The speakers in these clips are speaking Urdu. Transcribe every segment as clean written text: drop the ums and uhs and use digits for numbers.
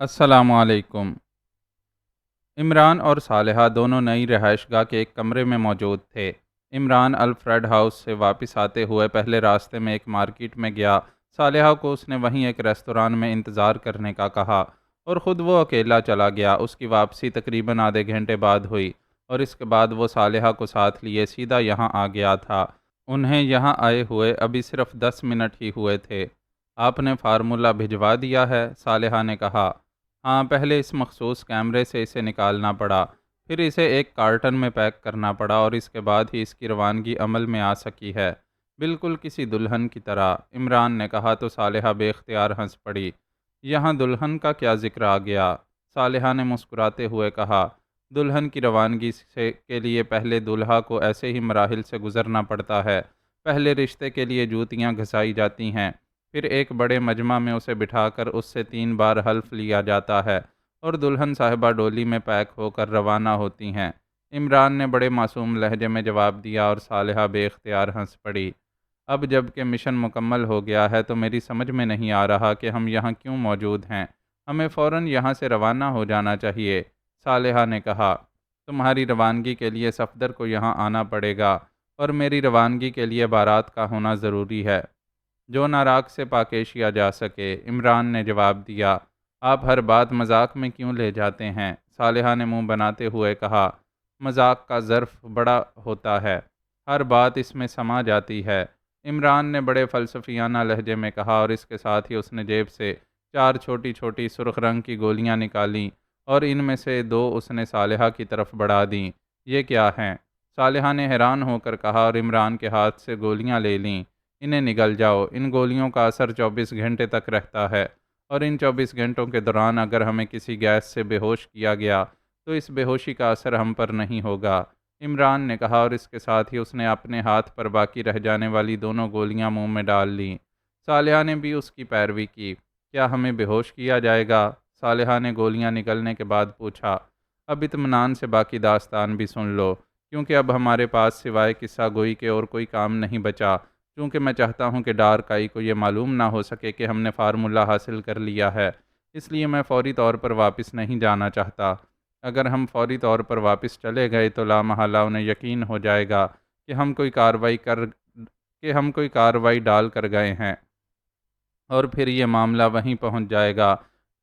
السلام علیکم۔ عمران اور صالحہ دونوں نئی رہائش گاہ کے ایک کمرے میں موجود تھے۔ عمران الفریڈ ہاؤس سے واپس آتے ہوئے پہلے راستے میں ایک مارکیٹ میں گیا۔ صالحہ کو اس نے وہیں ایک ریستوران میں انتظار کرنے کا کہا اور خود وہ اکیلا چلا گیا۔ اس کی واپسی تقریباً آدھے گھنٹے بعد ہوئی اور اس کے بعد وہ صالحہ کو ساتھ لیے سیدھا یہاں آ گیا تھا۔ انہیں یہاں آئے ہوئے ابھی صرف 10 منٹ ہی ہوئے تھے۔ آپ نے فارمولہ بھجوا دیا ہے؟ صالحہ نے کہا۔ ہاں، پہلے اس مخصوص کیمرے سے اسے نکالنا پڑا، پھر اسے ایک کارٹن میں پیک کرنا پڑا اور اس کے بعد ہی اس کی روانگی عمل میں آ سکی ہے، بالکل کسی دلہن کی طرح۔ عمران نے کہا تو صالحہ بے اختیار ہنس پڑی۔ یہاں دلہن کا کیا ذکر آ گیا؟ صالحہ نے مسکراتے ہوئے کہا، دلہن کی روانگی کے لیے پہلے دولہا کو ایسے ہی مراحل سے گزرنا پڑتا ہے۔ پہلے رشتے کے لیے جوتیاں گھسائی جاتی ہیں، پھر ایک بڑے مجمع میں اسے بٹھا کر اس سے 3 بار حلف لیا جاتا ہے اور دلہن صاحبہ ڈولی میں پیک ہو کر روانہ ہوتی ہیں۔ عمران نے بڑے معصوم لہجے میں جواب دیا اور صالحہ بے اختیار ہنس پڑی۔ اب جب کہ مشن مکمل ہو گیا ہے تو میری سمجھ میں نہیں آ رہا کہ ہم یہاں کیوں موجود ہیں۔ ہمیں فوراً یہاں سے روانہ ہو جانا چاہیے، صالحہ نے کہا۔ تمہاری روانگی کے لیے صفدر کو یہاں آنا پڑے گا اور میری روانگی کے لیے بارات کا ہونا ضروری ہے، جو ناراق سے پاک ایشیا جا سکے۔ عمران نے جواب دیا، آپ ہر بات مذاق میں کیوں لے جاتے ہیں؟ صالحہ نے منہ بناتے ہوئے کہا، مذاق کا ظرف بڑا ہوتا ہے، ہر بات اس میں سما جاتی ہے۔ عمران نے بڑے فلسفیانہ لہجے میں کہا اور اس کے ساتھ ہی اس نے جیب سے 4 چھوٹی چھوٹی سرخ رنگ کی گولیاں نکالیں اور ان میں سے 2 اس نے صالحہ کی طرف بڑھا دیں۔ یہ کیا ہیں؟ صالحہ نے حیران ہو کر کہا اور عمران کے ہاتھ سے گولیاں لے لیں۔ انہیں نگل جاؤ، ان گولیوں کا اثر 24 گھنٹے تک رہتا ہے اور ان 24 گھنٹوں کے دوران اگر ہمیں کسی گیس سے بے ہوش کیا گیا تو اس بے ہوشی کا اثر ہم پر نہیں ہوگا، عمران نے کہا اور اس کے ساتھ ہی اس نے اپنے ہاتھ پر باقی رہ جانے والی دونوں گولیاں منہ میں ڈال لیں۔ صالحہ نے بھی اس کی پیروی کی۔ کیا ہمیں بے ہوش کیا جائے گا؟ صالحہ نے گولیاں نکلنے کے بعد پوچھا۔ اب اطمینان سے باقی داستان بھی سن لو، کیونکہ اب ہمارے پاس سوائے قصہ گوئی کے اور کوئی کام نہیں بچا، چونکہ میں چاہتا ہوں کہ ڈارک آئی کو یہ معلوم نہ ہو سکے کہ ہم نے فارمولہ حاصل کر لیا ہے، اس لیے میں فوری طور پر واپس نہیں جانا چاہتا۔ اگر ہم فوری طور پر واپس چلے گئے تو لامحالہ انہیں یقین ہو جائے گا کہ ہم کوئی کارروائی ڈال کر گئے ہیں اور پھر یہ معاملہ وہیں پہنچ جائے گا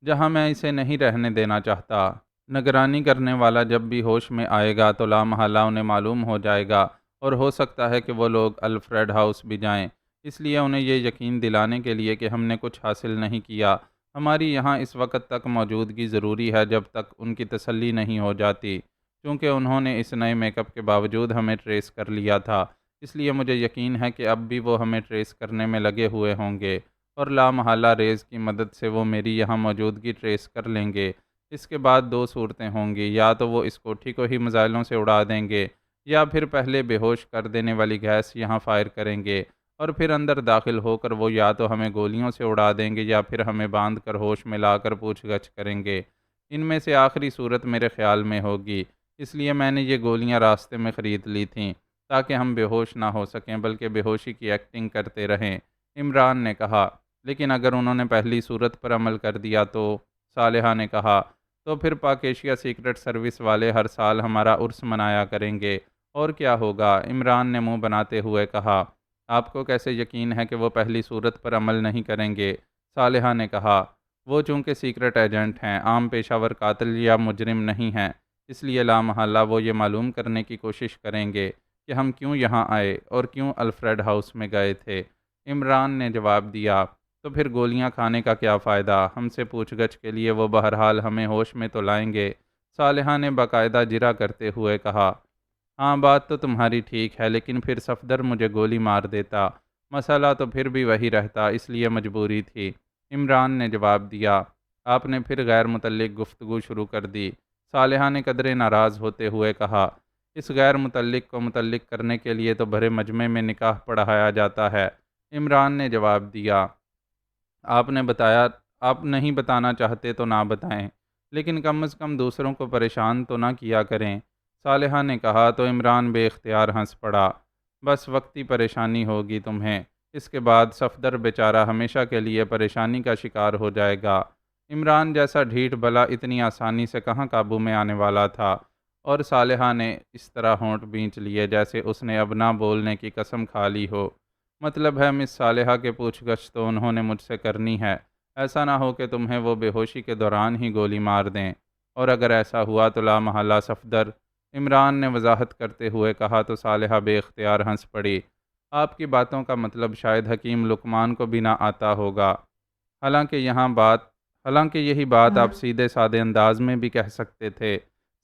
جہاں میں اسے نہیں رہنے دینا چاہتا۔ نگرانی کرنے والا جب بھی ہوش میں آئے گا تو لامحالہ انہیں معلوم ہو جائے گا اور ہو سکتا ہے کہ وہ لوگ الفریڈ ہاؤس بھی جائیں، اس لیے انہیں یہ یقین دلانے کے لیے کہ ہم نے کچھ حاصل نہیں کیا، ہماری یہاں اس وقت تک موجودگی ضروری ہے جب تک ان کی تسلی نہیں ہو جاتی۔ چونکہ انہوں نے اس نئے میک اپ کے باوجود ہمیں ٹریس کر لیا تھا، اس لیے مجھے یقین ہے کہ اب بھی وہ ہمیں ٹریس کرنے میں لگے ہوئے ہوں گے اور لامحالہ ریز کی مدد سے وہ میری یہاں موجودگی ٹریس کر لیں گے۔ اس کے بعد 2 صورتیں ہوں گی، یا تو وہ اس کوٹھی کو ہی میزائلوں سے اڑا دیں گے یا پھر پہلے بے ہوش کر دینے والی گیس یہاں فائر کریں گے اور پھر اندر داخل ہو کر وہ یا تو ہمیں گولیوں سے اڑا دیں گے یا پھر ہمیں باندھ کر ہوش میں لا کر پوچھ گچھ کریں گے۔ ان میں سے آخری صورت میرے خیال میں ہوگی، اس لیے میں نے یہ گولیاں راستے میں خرید لی تھیں تاکہ ہم بے ہوش نہ ہو سکیں بلکہ بے ہوشی کی ایکٹنگ کرتے رہیں، عمران نے کہا۔ لیکن اگر انہوں نے پہلی صورت پر عمل کر دیا تو؟ صالحہ نے کہا، تو پھر پاک ایشیا سیکرٹ سروس والے ہر سال ہمارا عرس منایا کریں گے، اور کیا ہوگا؟ عمران نے منہ بناتے ہوئے کہا۔ آپ کو کیسے یقین ہے کہ وہ پہلی صورت پر عمل نہیں کریں گے؟ صالحہ نے کہا، وہ چونکہ سیکرٹ ایجنٹ ہیں، عام پیشہ ور قاتل یا مجرم نہیں ہیں، اس لیے لامحالہ وہ یہ معلوم کرنے کی کوشش کریں گے کہ ہم کیوں یہاں آئے اور کیوں الفریڈ ہاؤس میں گئے تھے۔ عمران نے جواب دیا، تو پھر گولیاں کھانے کا کیا فائدہ؟ ہم سے پوچھ گچھ کے لیے وہ بہرحال ہمیں ہوش میں تو لائیں گے، صالحہ نے باقاعدہ جرا کرتے ہوئے کہا۔ ہاں، بات تو تمہاری ٹھیک ہے، لیکن پھر صفدر مجھے گولی مار دیتا، مسئلہ تو پھر بھی وہی رہتا، اس لیے مجبوری تھی، عمران نے جواب دیا۔ آپ نے پھر غیر متعلق گفتگو شروع کر دی، صالحہ نے قدرے ناراض ہوتے ہوئے کہا۔ اس غیر متعلق کو متعلق کرنے کے لیے تو بھرے مجمع میں نکاح پڑھایا جاتا ہے، عمران نے جواب دیا۔ آپ نہیں بتانا چاہتے تو نہ بتائیں، لیکن کم از کم دوسروں کو پریشان تو نہ کیا کریں، صالحہ نے کہا تو عمران بے اختیار ہنس پڑا۔ بس وقتی پریشانی ہوگی تمہیں، اس کے بعد صفدر بیچارہ ہمیشہ کے لیے پریشانی کا شکار ہو جائے گا۔ عمران جیسا ڈھیٹ بلا اتنی آسانی سے کہاں قابو میں آنے والا تھا، اور صالحہ نے اس طرح ہونٹ بھینچ لیے جیسے اس نے اب نہ بولنے کی قسم کھا لی ہو۔ مطلب ہے مس صالحہ کے پوچھ گچھ تو انہوں نے مجھ سے کرنی ہے، ایسا نہ ہو کہ تمہیں وہ بے ہوشی کے دوران ہی گولی مار دیں، اور اگر ایسا ہوا تو لامحالہ صفدر، عمران نے وضاحت کرتے ہوئے کہا تو صالحہ بے اختیار ہنس پڑی۔ آپ کی باتوں کا مطلب شاید حکیم لقمان کو بھی نہ آتا ہوگا، حالانکہ یہی بات آپ سیدھے سادے انداز میں بھی کہہ سکتے تھے۔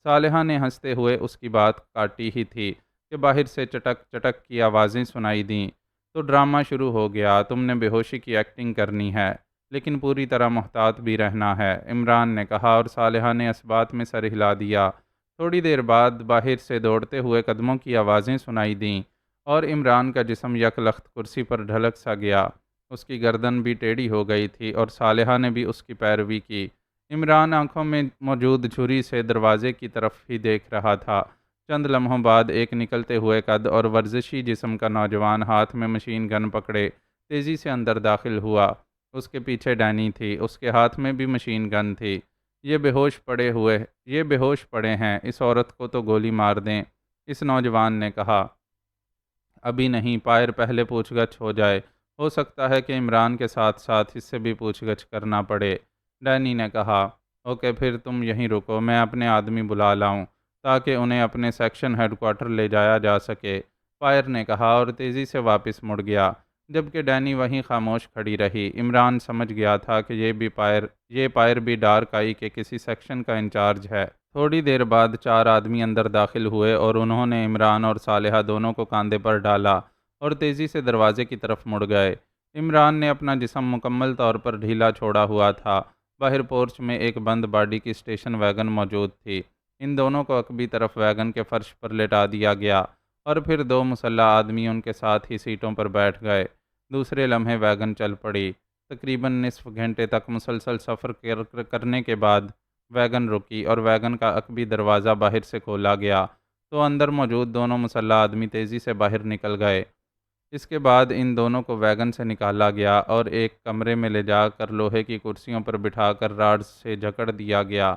صالحہ نے ہنستے ہوئے اس کی بات کاٹی ہی تھی کہ باہر سے چٹک چٹک کی آوازیں سنائی دیں۔ تو ڈرامہ شروع ہو گیا، تم نے بے ہوشی کی ایکٹنگ کرنی ہے، لیکن پوری طرح محتاط بھی رہنا ہے، عمران نے کہا، اور صالحہ نے اس بات میں سر ہلا دیا۔ تھوڑی دیر بعد باہر سے دوڑتے ہوئے قدموں کی آوازیں سنائی دیں، اور عمران کا جسم یک لخت کرسی پر ڈھلک سا گیا۔ اس کی گردن بھی ٹیڑھی ہو گئی تھی اور صالحہ نے بھی اس کی پیروی کی۔ عمران آنکھوں میں موجود جھری سے دروازے کی طرف ہی دیکھ رہا تھا۔ چند لمحوں بعد ایک نکلتے ہوئے قد اور ورزشی جسم کا نوجوان ہاتھ میں مشین گن پکڑے تیزی سے اندر داخل ہوا۔ اس کے پیچھے ڈینی تھی، اس کے ہاتھ میں بھی مشین گن تھی۔ یہ بے ہوش پڑے ہیں، اس عورت کو تو گولی مار دیں، اس نوجوان نے کہا۔ ابھی نہیں، پائر پہلے پوچھ گچھ ہو جائے، ہو سکتا ہے کہ عمران کے ساتھ ساتھ اس سے بھی پوچھ گچھ کرنا پڑے، ڈینی نے کہا۔ اوکے، پھر تم یہیں رکو، میں اپنے آدمی بلا لاؤں تاکہ انہیں اپنے سیکشن ہیڈ کوارٹر لے جایا جا سکے، پائر نے کہا اور تیزی سے واپس مڑ گیا، جبکہ ڈینی وہیں خاموش کھڑی رہی۔ عمران سمجھ گیا تھا کہ یہ پائر بھی ڈارک آئی کے کسی سیکشن کا انچارج ہے۔ تھوڑی دیر بعد 4 آدمی اندر داخل ہوئے اور انہوں نے عمران اور صالحہ دونوں کو کاندھے پر ڈالا اور تیزی سے دروازے کی طرف مڑ گئے۔ عمران نے اپنا جسم مکمل طور پر ڈھیلا چھوڑا ہوا تھا۔ باہر پورچ میں ایک بند باڈی کی اسٹیشن ویگن موجود تھی۔ ان دونوں کو عقبی طرف ویگن کے فرش پر لٹا دیا گیا اور پھر 2 مسلح آدمی ان کے ساتھ ہی سیٹوں پر بیٹھ گئے۔ دوسرے لمحے ویگن چل پڑی۔ تقریباً نصف گھنٹے تک مسلسل سفر کرنے کے بعد ویگن رکی اور ویگن کا عقبی دروازہ باہر سے کھولا گیا تو اندر موجود دونوں مسلح آدمی تیزی سے باہر نکل گئے۔ اس کے بعد ان دونوں کو ویگن سے نکالا گیا اور ایک کمرے میں لے جا کر لوہے کی کرسیوں پر بٹھا کر راڈز سے جکڑ دیا گیا۔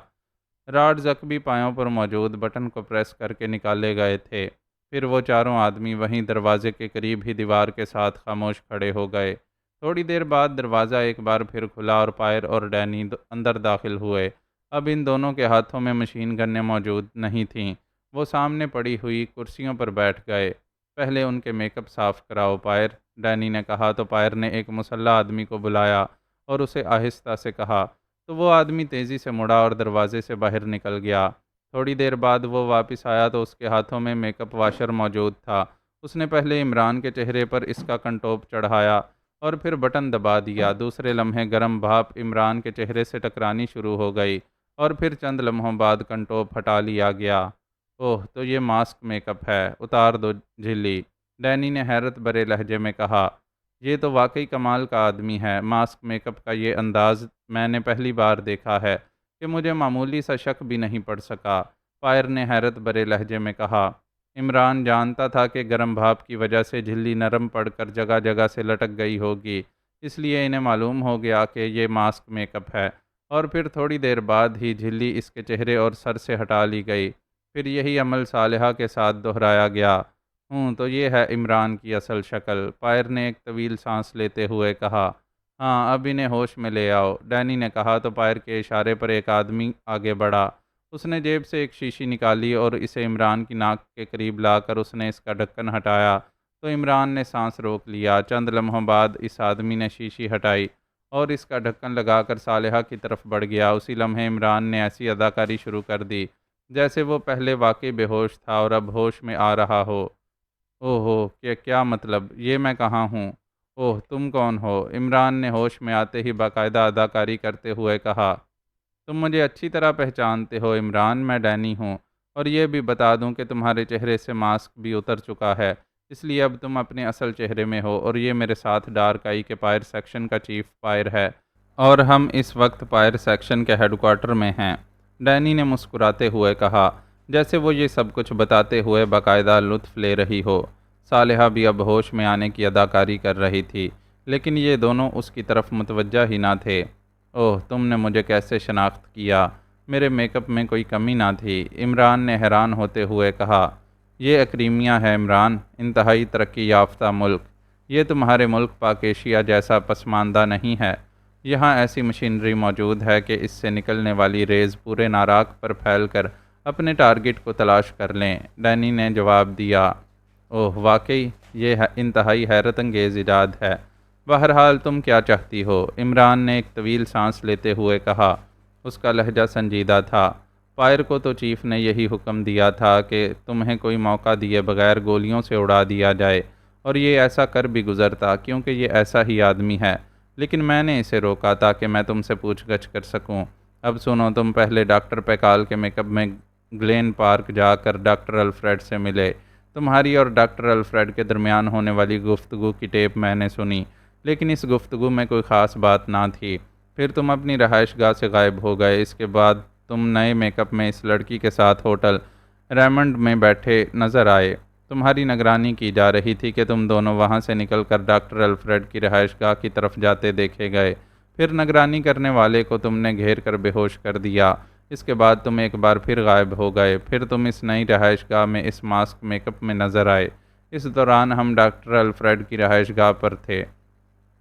راڈز عقبی پایوں پر موجود بٹن کو پریس کر کے نکالے گئے تھے۔ پھر وہ چاروں آدمی وہیں دروازے کے قریب ہی دیوار کے ساتھ خاموش کھڑے ہو گئے۔ تھوڑی دیر بعد دروازہ ایک بار پھر کھلا اور پائر اور ڈینی اندر داخل ہوئے۔ اب ان دونوں کے ہاتھوں میں مشین گنیں موجود نہیں تھیں۔ وہ سامنے پڑی ہوئی کرسیوں پر بیٹھ گئے۔ پہلے ان کے میک اپ صاف کراؤ پائر، ڈینی نے کہا تو پائر نے ایک مسلح آدمی کو بلایا اور اسے آہستہ سے کہا تو وہ آدمی تیزی سے مڑا اور دروازے سے باہر نکل گیا۔ تھوڑی دیر بعد وہ واپس آیا تو اس کے ہاتھوں میں میک اپ واشر موجود تھا۔ اس نے پہلے عمران کے چہرے پر اس کا کنٹوپ چڑھایا اور پھر بٹن دبا دیا۔ دوسرے لمحے گرم بھاپ عمران کے چہرے سے ٹکرانی شروع ہو گئی اور پھر چند لمحوں بعد کنٹوپ ہٹا لیا گیا۔ اوہ، تو یہ ماسک میک اپ ہے، اتار دو جھلی، ڈینی نے حیرت بھرے لہجے میں کہا۔ یہ تو واقعی کمال کا آدمی ہے، ماسک میک اپ کا یہ انداز میں نے پہلی بار دیکھا ہے کہ مجھے معمولی سا شک بھی نہیں پڑ سکا، پائر نے حیرت بھرے لہجے میں کہا۔ عمران جانتا تھا کہ گرم بھاپ کی وجہ سے جھلی نرم پڑ کر جگہ جگہ سے لٹک گئی ہوگی، اس لیے انہیں معلوم ہو گیا کہ یہ ماسک میک اپ ہے، اور پھر تھوڑی دیر بعد ہی جھلی اس کے چہرے اور سر سے ہٹا لی گئی۔ پھر یہی عمل صالحہ کے ساتھ دہرایا گیا۔ تو یہ ہے عمران کی اصل شکل، پائر نے ایک طویل سانس لیتے ہوئے کہا۔ ہاں، اب انہیں ہوش میں لے آؤ، ڈینی نے کہا تو پائر کے اشارے پر ایک آدمی آگے بڑھا۔ اس نے جیب سے ایک شیشی نکالی اور اسے عمران کی ناک کے قریب لا کر اس نے اس کا ڈھکن ہٹایا تو عمران نے سانس روک لیا۔ چند لمحوں بعد اس آدمی نے شیشی ہٹائی اور اس کا ڈھکن لگا کر صالحہ کی طرف بڑھ گیا۔ اسی لمحے عمران نے ایسی اداکاری شروع کر دی جیسے وہ پہلے واقعی بے ہوش تھا اور اب ہوش میں آ رہا ہو۔ اوہ، کیا مطلب، یہ میں کہاں ہوں؟ اوہ، تم کون ہو؟ عمران نے ہوش میں آتے ہی باقاعدہ اداکاری کرتے ہوئے کہا۔ تم مجھے اچھی طرح پہچانتے ہو عمران، میں ڈینی ہوں، اور یہ بھی بتا دوں کہ تمہارے چہرے سے ماسک بھی اتر چکا ہے، اس لیے اب تم اپنے اصل چہرے میں ہو، اور یہ میرے ساتھ ڈارک آئی کے پائر سیکشن کا چیف پائر ہے، اور ہم اس وقت پائر سیکشن کے ہیڈ کوارٹر میں ہیں، ڈینی نے مسکراتے ہوئے کہا، جیسے وہ یہ سب کچھ بتاتے ہوئے باقاعدہ لطف لے رہی ہو۔ صالحہ بھی اب ہوش میں آنے کی اداکاری کر رہی تھی، لیکن یہ دونوں اس کی طرف متوجہ ہی نہ تھے۔ اوہ، تم نے مجھے کیسے شناخت کیا؟ میرے میک اپ میں کوئی کمی نہ تھی۔ عمران نے حیران ہوتے ہوئے کہا۔ یہ اکریمیا ہے عمران، انتہائی ترقی یافتہ ملک۔ یہ تمہارے ملک پاک ایشیا جیسا پسماندہ نہیں ہے۔ یہاں ایسی مشینری موجود ہے کہ اس سے نکلنے والی ریز پورے ناراک پر پھیل کر اپنے ٹارگٹ کو تلاش کر لیں۔ ڈینی نے جواب دیا۔ اوہ واقعی، یہ انتہائی حیرت انگیز ایجاد ہے۔ بہرحال تم کیا چاہتی ہو؟ عمران نے ایک طویل سانس لیتے ہوئے کہا۔ اس کا لہجہ سنجیدہ تھا۔ پائر کو تو چیف نے یہی حکم دیا تھا کہ تمہیں کوئی موقع دیے بغیر گولیوں سے اڑا دیا جائے، اور یہ ایسا کر بھی گزرتا کیونکہ یہ ایسا ہی آدمی ہے، لیکن میں نے اسے روکا تاکہ میں تم سے پوچھ گچھ کر سکوں۔ اب سنو، تم پہلے ڈاکٹر پیکال کے میک اپ میں گلین پارک جا کر ڈاکٹر الفریڈ سے ملے۔ تمہاری اور ڈاکٹر الفریڈ کے درمیان ہونے والی گفتگو کی ٹیپ میں نے سنی، لیکن اس گفتگو میں کوئی خاص بات نہ تھی۔ پھر تم اپنی رہائش گاہ سے غائب ہو گئے۔ اس کے بعد تم نئے میک اپ میں اس لڑکی کے ساتھ ہوٹل ریمنڈ میں بیٹھے نظر آئے۔ تمہاری نگرانی کی جا رہی تھی کہ تم دونوں وہاں سے نکل کر ڈاکٹر الفریڈ کی رہائش گاہ کی طرف جاتے دیکھے گئے۔ پھر نگرانی کرنے والے کو تم نے گھیر کر بے ہوش کر دیا۔ اس کے بعد تم ایک بار پھر غائب ہو گئے۔ پھر تم اس نئی رہائش گاہ میں اس ماسک میک اپ میں نظر آئے۔ اس دوران ہم ڈاکٹر الفریڈ کی رہائش گاہ پر تھے،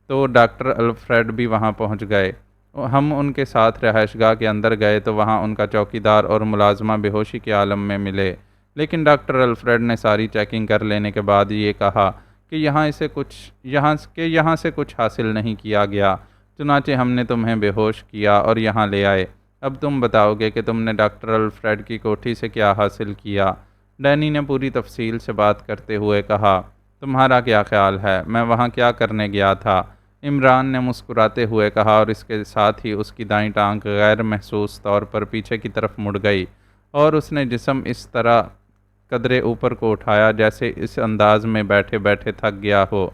تو ڈاکٹر الفریڈ بھی وہاں پہنچ گئے۔ ہم ان کے ساتھ رہائش گاہ کے اندر گئے تو وہاں ان کا چوکیدار اور ملازمہ بے ہوشی کے عالم میں ملے، لیکن ڈاکٹر الفریڈ نے ساری چیکنگ کر لینے کے بعد یہ کہا کہ یہاں سے کچھ حاصل نہیں کیا گیا، چنانچہ ہم نے تمہیں بے ہوش کیا اور یہاں لے آئے۔ اب تم بتاؤ گے کہ تم نے ڈاکٹر الفریڈ کی کوٹھی سے کیا حاصل کیا؟ ڈینی نے پوری تفصیل سے بات کرتے ہوئے کہا۔ تمہارا کیا خیال ہے میں وہاں کیا کرنے گیا تھا؟ عمران نے مسکراتے ہوئے کہا، اور اس کے ساتھ ہی اس کی دائیں ٹانگ غیر محسوس طور پر پیچھے کی طرف مڑ گئی اور اس نے جسم اس طرح قدرے اوپر کو اٹھایا جیسے اس انداز میں بیٹھے بیٹھے تھک گیا ہو۔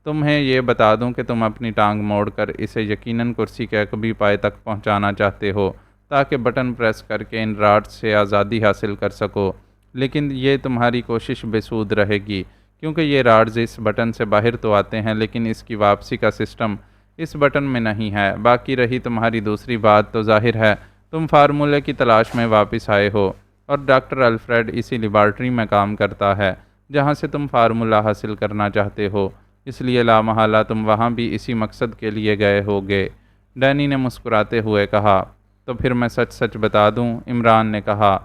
تمہیں یہ بتا دوں کہ تم اپنی ٹانگ موڑ کر اسے یقیناً کرسی کے عقبی پائے تک پہنچانا چاہتے ہو تاکہ بٹن پریس کر کے ان راڈز سے آزادی حاصل کر سکو، لیکن یہ تمہاری کوشش بے سود رہے گی، کیونکہ یہ راڈز اس بٹن سے باہر تو آتے ہیں لیکن اس کی واپسی کا سسٹم اس بٹن میں نہیں ہے۔ باقی رہی تمہاری دوسری بات، تو ظاہر ہے تم فارمولے کی تلاش میں واپس آئے ہو، اور ڈاکٹر الفریڈ اسی لیبارٹری میں کام کرتا ہے جہاں سے تم فارمولہ حاصل کرنا چاہتے ہو، اس لیے لامحالہ تم وہاں بھی اسی مقصد کے لیے گئے ہوگے۔ ڈینی نے مسکراتے ہوئے کہا۔ تو پھر میں سچ سچ بتا دوں؟ عمران نے کہا۔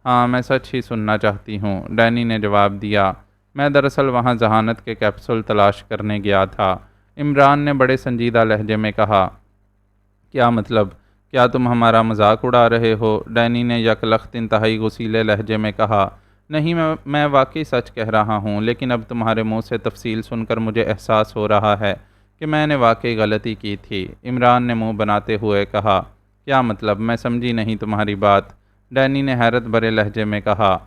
ہاں، میں سچ ہی سننا چاہتی ہوں، ڈینی نے جواب دیا۔ میں دراصل وہاں ذہانت کے کیپسول تلاش کرنے گیا تھا۔ عمران نے بڑے سنجیدہ لہجے میں کہا۔ کیا مطلب؟ کیا تم ہمارا مذاق اڑا رہے ہو؟ ڈینی نے یک لخت انتہائی غصیلے لہجے میں کہا۔ نہیں، میں واقعی سچ کہہ رہا ہوں، لیکن اب تمہارے منہ سے تفصیل سن کر مجھے احساس ہو رہا ہے کہ میں نے واقعی غلطی کی تھی۔ عمران نے منہ بناتے ہوئے کہا۔ کیا مطلب؟ میں سمجھی نہیں تمہاری بات، ڈینی نے حیرت بھرے لہجے میں کہا۔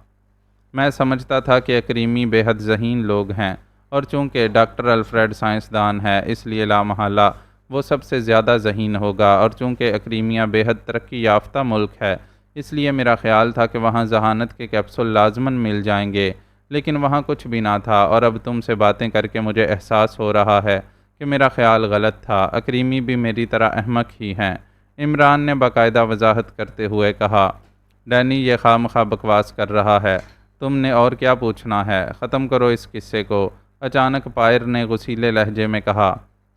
میں سمجھتا تھا کہ اکریمی بے حد ذہین لوگ ہیں، اور چونکہ ڈاکٹر الفریڈ سائنسدان ہے اس لیے لامحالہ وہ سب سے زیادہ ذہین ہوگا، اور چونکہ اکریمیا بے حد ترقی یافتہ ملک ہے اس لیے میرا خیال تھا کہ وہاں ذہانت کے کیپسول لازماً مل جائیں گے، لیکن وہاں کچھ بھی نہ تھا، اور اب تم سے باتیں کر کے مجھے احساس ہو رہا ہے کہ میرا خیال غلط تھا۔ اکریمی بھی میری طرح احمق ہی ہیں، عمران نے باقاعدہ وضاحت کرتے ہوئے کہا۔ ڈینی یہ خواہ مخواہ بکواس کر رہا ہے، تم نے اور کیا پوچھنا ہے؟ ختم کرو اس قصے کو، اچانک پائر نے غصیلے لہجے میں کہا۔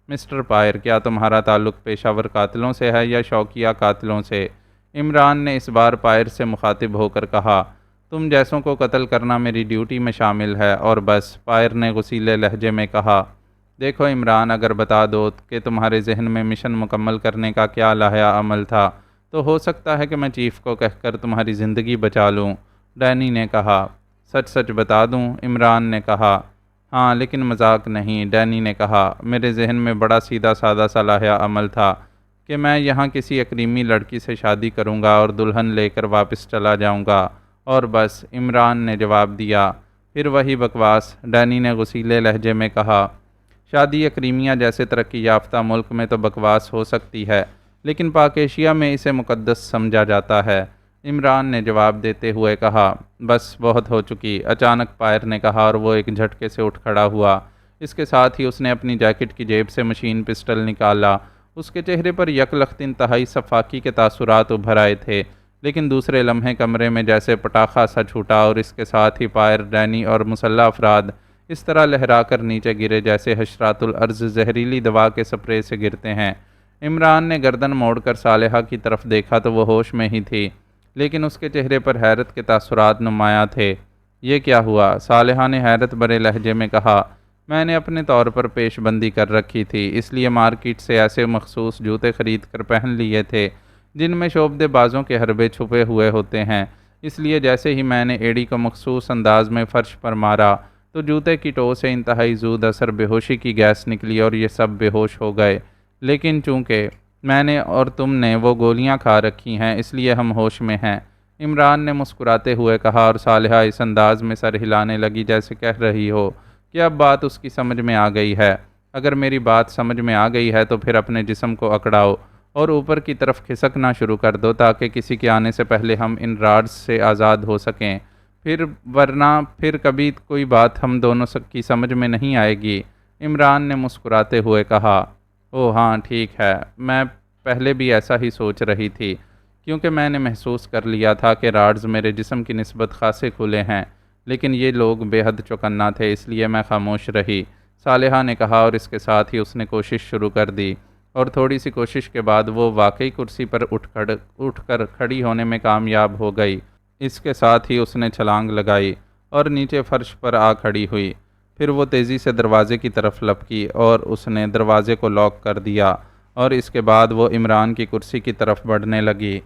مسٹر پائر، کیا تمہارا تعلق پیشہ ور قاتلوں سے ہے یا شوقیہ قاتلوں سے؟ عمران نے اس بار پائر سے مخاطب ہو کر کہا۔ تم جیسوں کو قتل کرنا میری ڈیوٹی میں شامل ہے، اور بس، پائر نے غصیلے لہجے میں کہا۔ دیکھو عمران، اگر بتا دو کہ تمہارے ذہن میں مشن مکمل کرنے کا کیا لائحہ عمل تھا تو ہو سکتا ہے کہ میں چیف کو کہہ کر تمہاری زندگی بچا لوں، ڈینی نے کہا۔ سچ سچ بتا دوں؟ عمران نے کہا۔ ہاں، لیکن مذاق نہیں، ڈینی نے کہا۔ میرے ذہن میں بڑا سیدھا سادہ سا لائحہ عمل تھا کہ میں یہاں کسی اکریمی لڑکی سے شادی کروں گا اور دلہن لے کر واپس چلا جاؤں گا، اور بس، عمران نے جواب دیا۔ پھر وہی بکواس، ڈینی نے غصیلے لہجے میں کہا۔ شادی اکریمیا جیسے ترقی یافتہ ملک میں تو بکواس ہو سکتی ہے، لیکن پاک ایشیا میں اسے مقدس سمجھا جاتا ہے، عمران نے جواب دیتے ہوئے کہا۔ بس، بہت ہو چکی، اچانک پائر نے کہا، اور وہ ایک جھٹکے سے اٹھ کھڑا ہوا۔ اس کے ساتھ ہی اس نے اپنی جیکٹ کی جیب سے مشین پسٹل نکالا اس کے چہرے پر یکلخت انتہائی صفاقی کے تاثرات ابھر آئے تھے، لیکن دوسرے لمحے کمرے میں جیسے پٹاخہ سا چھوٹا اور اس کے ساتھ ہی پائر، ڈینی اور مسلح افراد اس طرح لہرا کر نیچے گرے جیسے حشرات الارض زہریلی دوا کے سپرے سے گرتے ہیں۔ عمران نے گردن موڑ کر صالحہ کی طرف دیکھا تو وہ ہوش میں ہی تھی، لیکن اس کے چہرے پر حیرت کے تاثرات نمایاں تھے۔ یہ کیا ہوا؟ صالحہ نے حیرت بھرے لہجے میں کہا۔ میں نے اپنے طور پر پیش بندی کر رکھی تھی، اس لیے مارکیٹ سے ایسے مخصوص جوتے خرید کر پہن لیے تھے جن میں شعبدے بازوں کے حربے چھپے ہوئے ہوتے ہیں۔ اس لیے جیسے ہی میں نے ایڑی کو مخصوص انداز میں فرش پر مارا تو جوتے کی ٹو سے انتہائی زود اثر بے ہوشی کی گیس نکلی اور یہ سب بے ہوش ہو گئے، لیکن چونکہ میں نے اور تم نے وہ گولیاں کھا رکھی ہیں اس لیے ہم ہوش میں ہیں، عمران نے مسکراتے ہوئے کہا، اور صالحہ اس انداز میں سر ہلانے لگی جیسے کہہ رہی ہو کہ اب بات اس کی سمجھ میں آ گئی ہے۔ اگر میری بات سمجھ میں آ گئی ہے تو پھر اپنے جسم کو اکڑاؤ اور اوپر کی طرف کھسکنا شروع کر دو تاکہ کسی کے آنے سے پہلے ہم ان راڈز سے آزاد ہو سکیں، ورنہ پھر کبھی کوئی بات ہم دونوں کی سمجھ میں نہیں آئے گی۔ عمران نے مسکراتے ہوئے کہا، او ہاں ٹھیک ہے، میں پہلے بھی ایسا ہی سوچ رہی تھی، کیونکہ میں نے محسوس کر لیا تھا کہ راڈز میرے جسم کی نسبت خاصے کھلے ہیں، لیکن یہ لوگ بے حد چوکنا تھے اس لیے میں خاموش رہی، صالحہ نے کہا، اور اس کے ساتھ ہی اس نے کوشش شروع کر دی، اور تھوڑی سی کوشش کے بعد وہ واقعی کرسی پر اٹھ کر کھڑی ہونے میں کامیاب ہو گئی۔ اس کے ساتھ ہی اس نے چھلانگ لگائی اور نیچے فرش پر آ کھڑی ہوئی۔ پھر وہ تیزی سے دروازے کی طرف لپکی اور اس نے دروازے کو لاک کر دیا، اور اس کے بعد وہ عمران کی کرسی کی طرف بڑھنے لگی۔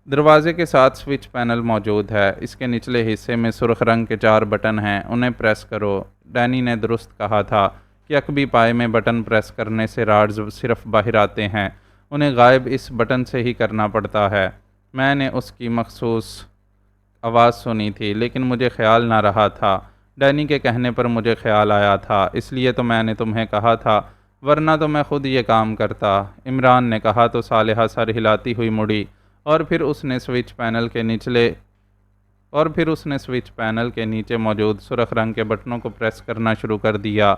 دروازے کے ساتھ سوئچ پینل موجود ہے، اس کے نچلے حصے میں سرخ رنگ کے 4 بٹن ہیں، انہیں پریس کرو۔ ڈینی نے درست کہا تھا کہ عقبی پائے میں بٹن پریس کرنے سے راڈز صرف باہر آتے ہیں، انہیں غائب اس بٹن سے ہی کرنا پڑتا ہے۔ میں نے اس کی مخصوص آواز سنی تھی لیکن مجھے خیال نہ رہا تھا، ڈینی کے کہنے پر مجھے خیال آیا تھا، اس لیے تو میں نے تمہیں کہا تھا، ورنہ تو میں خود یہ کام کرتا، عمران نے کہا تو صالحہ سر ہلاتی ہوئی مڑی اور پھر اس نے سوئچ پینل کے نیچے موجود سرخ رنگ کے بٹنوں کو پریس کرنا شروع کر دیا۔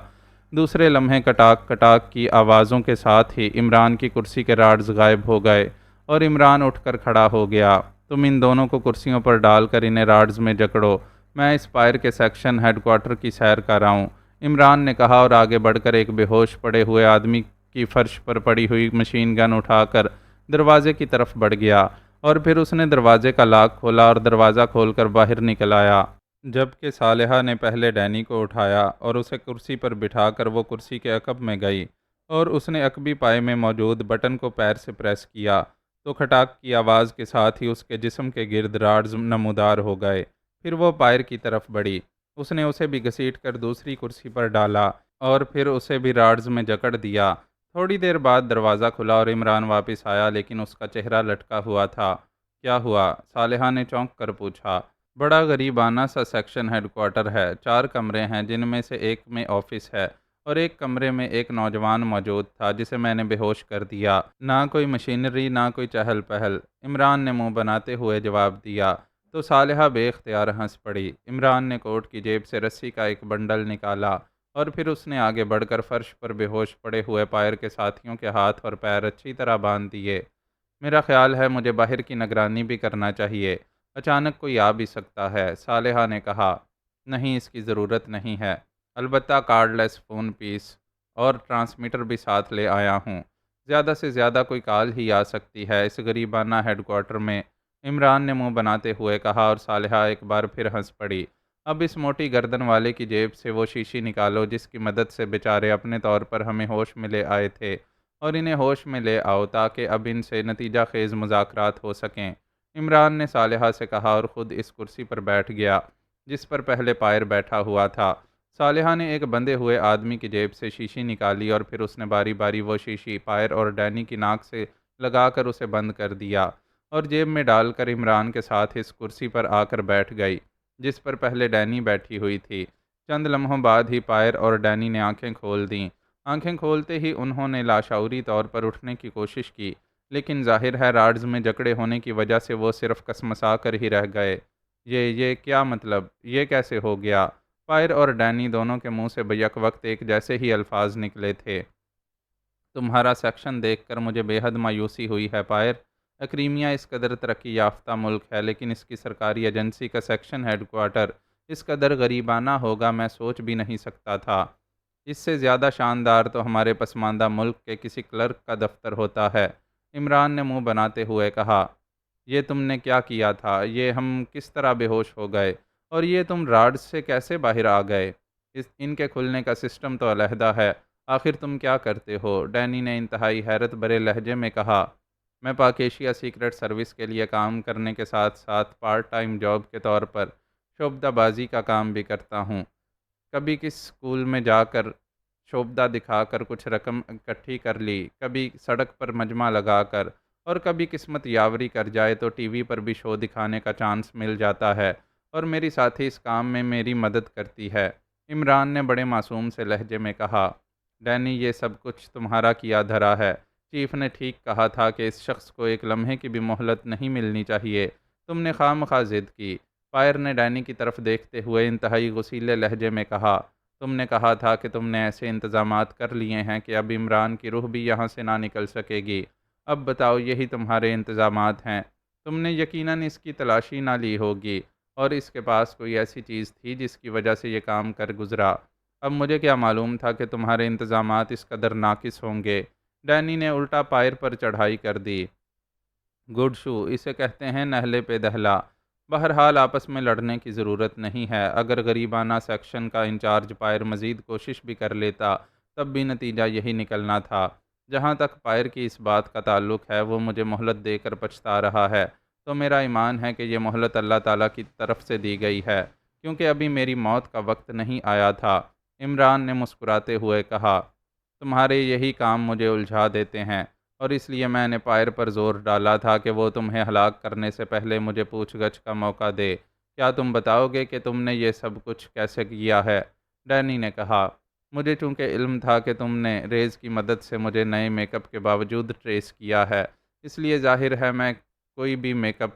دوسرے لمحے کٹاک کٹاک کی آوازوں کے ساتھ ہی عمران کی کرسی کے راڈز غائب ہو گئے اور عمران اٹھ کر کھڑا ہو گیا۔ تم ان دونوں کو کرسیوں پر ڈال کر انہیں راڈز میں جکڑو، میں اس پائر کے سیکشن ہیڈ کوارٹر کی سیر کر رہا ہوں، عمران نے کہا اور آگے بڑھ کر ایک بے ہوش پڑے ہوئے آدمی کی فرش پر پڑی ہوئی مشین گن اٹھا کر دروازے کی طرف بڑھ گیا، اور پھر اس نے دروازے کا لاک کھولا اور دروازہ کھول کر باہر نکل آیا، جبکہ صالحہ نے پہلے ڈینی کو اٹھایا اور اسے کرسی پر بٹھا کر وہ کرسی کے عقب میں گئی، اور اس نے عقبی پائے میں موجود بٹن کو پیر سے پریس کیا تو کھٹاک کی آواز کے ساتھ ہی اس کے جسم کے گرد راڈز نمودار ہو گئے۔ پھر وہ پائر کی طرف بڑھی، اس نے اسے بھی گھسیٹ کر دوسری کرسی پر ڈالا اور پھر اسے بھی راڈز میں جکڑ دیا۔ تھوڑی دیر بعد دروازہ کھلا اور عمران واپس آیا، لیکن اس کا چہرہ لٹکا ہوا تھا۔ کیا ہوا؟ صالحہ نے چونک کر پوچھا۔ بڑا غریبانہ سا سیکشن ہیڈ کوارٹر ہے، 4 کمرے ہیں جن میں سے ایک میں آفس ہے، اور ایک کمرے میں ایک نوجوان موجود تھا جسے میں نے بے ہوش کر دیا، نہ کوئی مشینری نہ کوئی چہل پہل، عمران نے منہ بناتے ہوئے جواب دیا تو صالحہ بے اختیار ہنس پڑی۔ عمران نے کوٹ کی جیب سے رسی کا ایک بنڈل نکالا اور پھر اس نے آگے بڑھ کر فرش پر بے ہوش پڑے ہوئے پائر کے ساتھیوں کے ہاتھ اور پیر اچھی طرح باندھ دیے۔ میرا خیال ہے مجھے باہر کی نگرانی بھی کرنا چاہیے، اچانک کوئی آ بھی سکتا ہے، صالحہ نے کہا۔ نہیں، اس کی ضرورت نہیں ہے، البتہ کارڈ لیس فون پیس اور ٹرانسمیٹر بھی ساتھ لے آیا ہوں، زیادہ سے زیادہ کوئی کال ہی آ سکتی ہے اس غریبانہ ہیڈ کوارٹر میں، عمران نے منہ بناتے ہوئے کہا، اور صالحہ ایک بار پھر ہنس پڑی۔ اب اس موٹی گردن والے کی جیب سے وہ شیشی نکالو جس کی مدد سے بیچارے اپنے طور پر ہمیں ہوش میں لے آئے تھے، اور انہیں ہوش میں لے آؤ تاکہ اب ان سے نتیجہ خیز مذاکرات ہو سکیں، عمران نے صالحہ سے کہا اور خود اس کرسی پر بیٹھ گیا جس پر پہلے پائر بیٹھا ہوا تھا۔ صالحہ نے ایک بندھے ہوئے آدمی کی جیب سے شیشی نکالی اور پھر اس نے باری باری وہ شیشی پائر اور ڈینی کی ناک سے لگا کر اسے بند کر دیا اور جیب میں ڈال کر عمران کے ساتھ اس کرسی پر آ کر بیٹھ گئی جس پر پہلے ڈینی بیٹھی ہوئی تھی۔ چند لمحوں بعد ہی پائر اور ڈینی نے آنکھیں کھول دیں۔ آنکھیں کھولتے ہی انہوں نے لاشعوری طور پر اٹھنے کی کوشش کی، لیکن ظاہر ہے راڈز میں جکڑے ہونے کی وجہ سے وہ صرف کسمسا کر ہی رہ گئے۔ یہ کیا مطلب؟ یہ کیسے ہو گیا؟ پائر اور ڈینی دونوں کے منہ سے بیک وقت ایک جیسے ہی الفاظ نکلے تھے۔ تمہارا سیکشن دیکھ کر مجھے بے حد مایوسی ہوئی ہے پائر۔ اکریمیا اس قدر ترقی یافتہ ملک ہے، لیکن اس کی سرکاری ایجنسی کا سیکشن ہیڈ کوارٹر اس قدر غریبانہ ہوگا میں سوچ بھی نہیں سکتا تھا۔ اس سے زیادہ شاندار تو ہمارے پسماندہ ملک کے کسی کلرک کا دفتر ہوتا ہے۔ عمران نے منہ بناتے ہوئے کہا، یہ تم نے کیا کیا تھا؟ یہ ہم کس طرح بے ہوش ہو گئے؟ اور یہ تم راڈ سے کیسے باہر آ گئے؟ ان کے کھلنے کا سسٹم تو علیحدہ ہے۔ آخر تم کیا کرتے ہو؟ ڈینی نے انتہائی حیرت بھرے لہجے میں کہا، میں پاک ایشیا سیکرٹ سروس کے لیے کام کرنے کے ساتھ ساتھ پارٹ ٹائم جاب کے طور پر شعبدہ بازی کا کام بھی کرتا ہوں۔ کبھی کس اسکول میں جا کر شعبدہ دکھا کر کچھ رقم اکٹھی کر لی، کبھی سڑک پر مجمع لگا کر، اور کبھی قسمت یاوری کر جائے تو ٹی وی پر بھی شو دکھانے کا چانس مل جاتا ہے، اور میری ساتھی اس کام میں میری مدد کرتی ہے۔ عمران نے بڑے معصوم سے لہجے میں کہا، ڈینی یہ سب کچھ تمہارا کیا دھرا ہے۔ چیف نے ٹھیک کہا تھا کہ اس شخص کو ایک لمحے کی بھی مہلت نہیں ملنی چاہیے۔ تم نے خواہ مخواہ ضد کی۔ پائر نے ڈینی کی طرف دیکھتے ہوئے انتہائی غصیلے لہجے میں کہا، تم نے کہا تھا کہ تم نے ایسے انتظامات کر لیے ہیں کہ اب عمران کی روح بھی یہاں سے نہ نکل سکے گی۔ اب بتاؤ یہی تمہارے انتظامات ہیں؟ تم نے یقیناً اس کی تلاشی نہ لی ہوگی، اور اس کے پاس کوئی ایسی چیز تھی جس کی وجہ سے یہ کام کر گزرا۔ اب مجھے کیا معلوم تھا کہ تمہارے انتظامات اس قدر ناقص ہوں گے؟ ڈینی نے الٹا پائر پر چڑھائی کر دی۔ گڈ شو، اسے کہتے ہیں نہلے پہ دہلا۔ بہرحال آپس میں لڑنے کی ضرورت نہیں ہے۔ اگر غریبانہ سیکشن کا انچارج پائر مزید کوشش بھی کر لیتا تب بھی نتیجہ یہی نکلنا تھا۔ جہاں تک پائر کی اس بات کا تعلق ہے وہ مجھے مہلت دے کر پچھتا رہا ہے، تو میرا ایمان ہے کہ یہ مہلت اللہ تعالیٰ کی طرف سے دی گئی ہے، کیونکہ ابھی میری موت کا وقت نہیں آیا تھا۔ عمران نے مسکراتے ہوئے کہا، تمہارے یہی کام مجھے الجھا دیتے ہیں، اور اس لیے میں نے پائر پر زور ڈالا تھا کہ وہ تمہیں ہلاک کرنے سے پہلے مجھے پوچھ گچھ کا موقع دے۔ کیا تم بتاؤ گے کہ تم نے یہ سب کچھ کیسے کیا ہے؟ ڈینی نے کہا، مجھے چونکہ علم تھا کہ تم نے ریز کی مدد سے مجھے نئے میک اپ کے باوجود ٹریس کیا ہے، اس لیے ظاہر ہے میں کوئی بھی میک اپ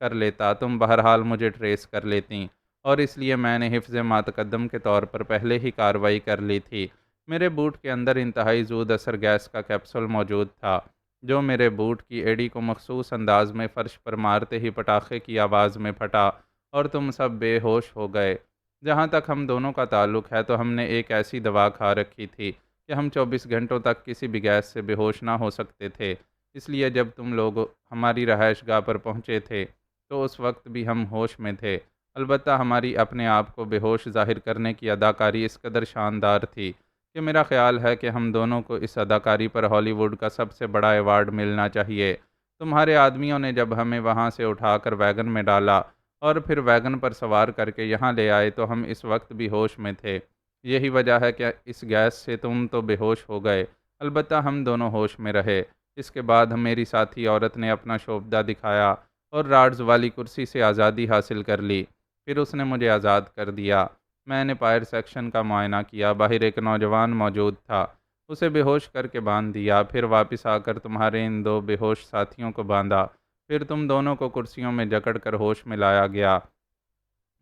کر لیتا، تم بہرحال مجھے ٹریس کر لیتی، اور اس لیے میں نے حفظ ما تقدم کے طور پر پہلے ہی کارروائی کر لی تھی۔ میرے بوٹ کے اندر انتہائی زود اثر گیس کا کیپسول موجود تھا، جو میرے بوٹ کی ایڑی کو مخصوص انداز میں فرش پر مارتے ہی پٹاخے کی آواز میں پھٹا، اور تم سب بے ہوش ہو گئے۔ جہاں تک ہم دونوں کا تعلق ہے تو ہم نے ایک ایسی دوا کھا رکھی تھی کہ ہم 24 گھنٹوں تک کسی بھی گیس سے بے ہوش نہ ہو سکتے تھے، اس لیے جب تم لوگ ہماری رہائش گاہ پر پہنچے تھے تو اس وقت بھی ہم ہوش میں تھے۔ البتہ ہماری اپنے آپ کو بے ہوش ظاہر کرنے کی اداکاری اس قدر شاندار تھی کہ میرا خیال ہے کہ ہم دونوں کو اس اداکاری پر ہالی ووڈ کا سب سے بڑا ایوارڈ ملنا چاہیے۔ تمہارے آدمیوں نے جب ہمیں وہاں سے اٹھا کر ویگن میں ڈالا اور پھر ویگن پر سوار کر کے یہاں لے آئے تو ہم اس وقت بھی ہوش میں تھے۔ یہی وجہ ہے کہ اس گیس سے تم تو بے ہوش ہو گئے، البتہ ہم دونوں ہوش میں رہے۔ اس کے بعد میری ساتھی عورت نے اپنا شعبدہ دکھایا اور راڈز والی کرسی سے آزادی حاصل کر لی، پھر اس نے مجھے آزاد کر دیا۔ میں نے پائر سیکشن کا معائنہ کیا، باہر ایک نوجوان موجود تھا، اسے بے ہوش کر کے باندھ دیا، پھر واپس آ کر تمہارے ان دو بے ہوش ساتھیوں کو باندھا، پھر تم دونوں کو کرسیوں میں جکڑ کر ہوش میں لایا گیا۔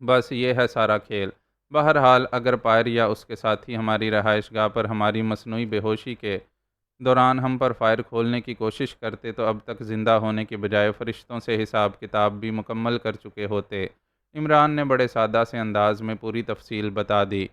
بس یہ ہے سارا کھیل۔ بہرحال اگر پائر یا اس کے ساتھی ہماری رہائش گاہ پر ہماری مصنوعی بے ہوشی کے دوران ہم پر فائر کھولنے کی کوشش کرتے تو اب تک زندہ ہونے کی بجائے فرشتوں سے حساب کتاب بھی مکمل کر چکے ہوتے۔ عمران نے بڑے سادہ سے انداز میں پوری تفصیل بتا دی۔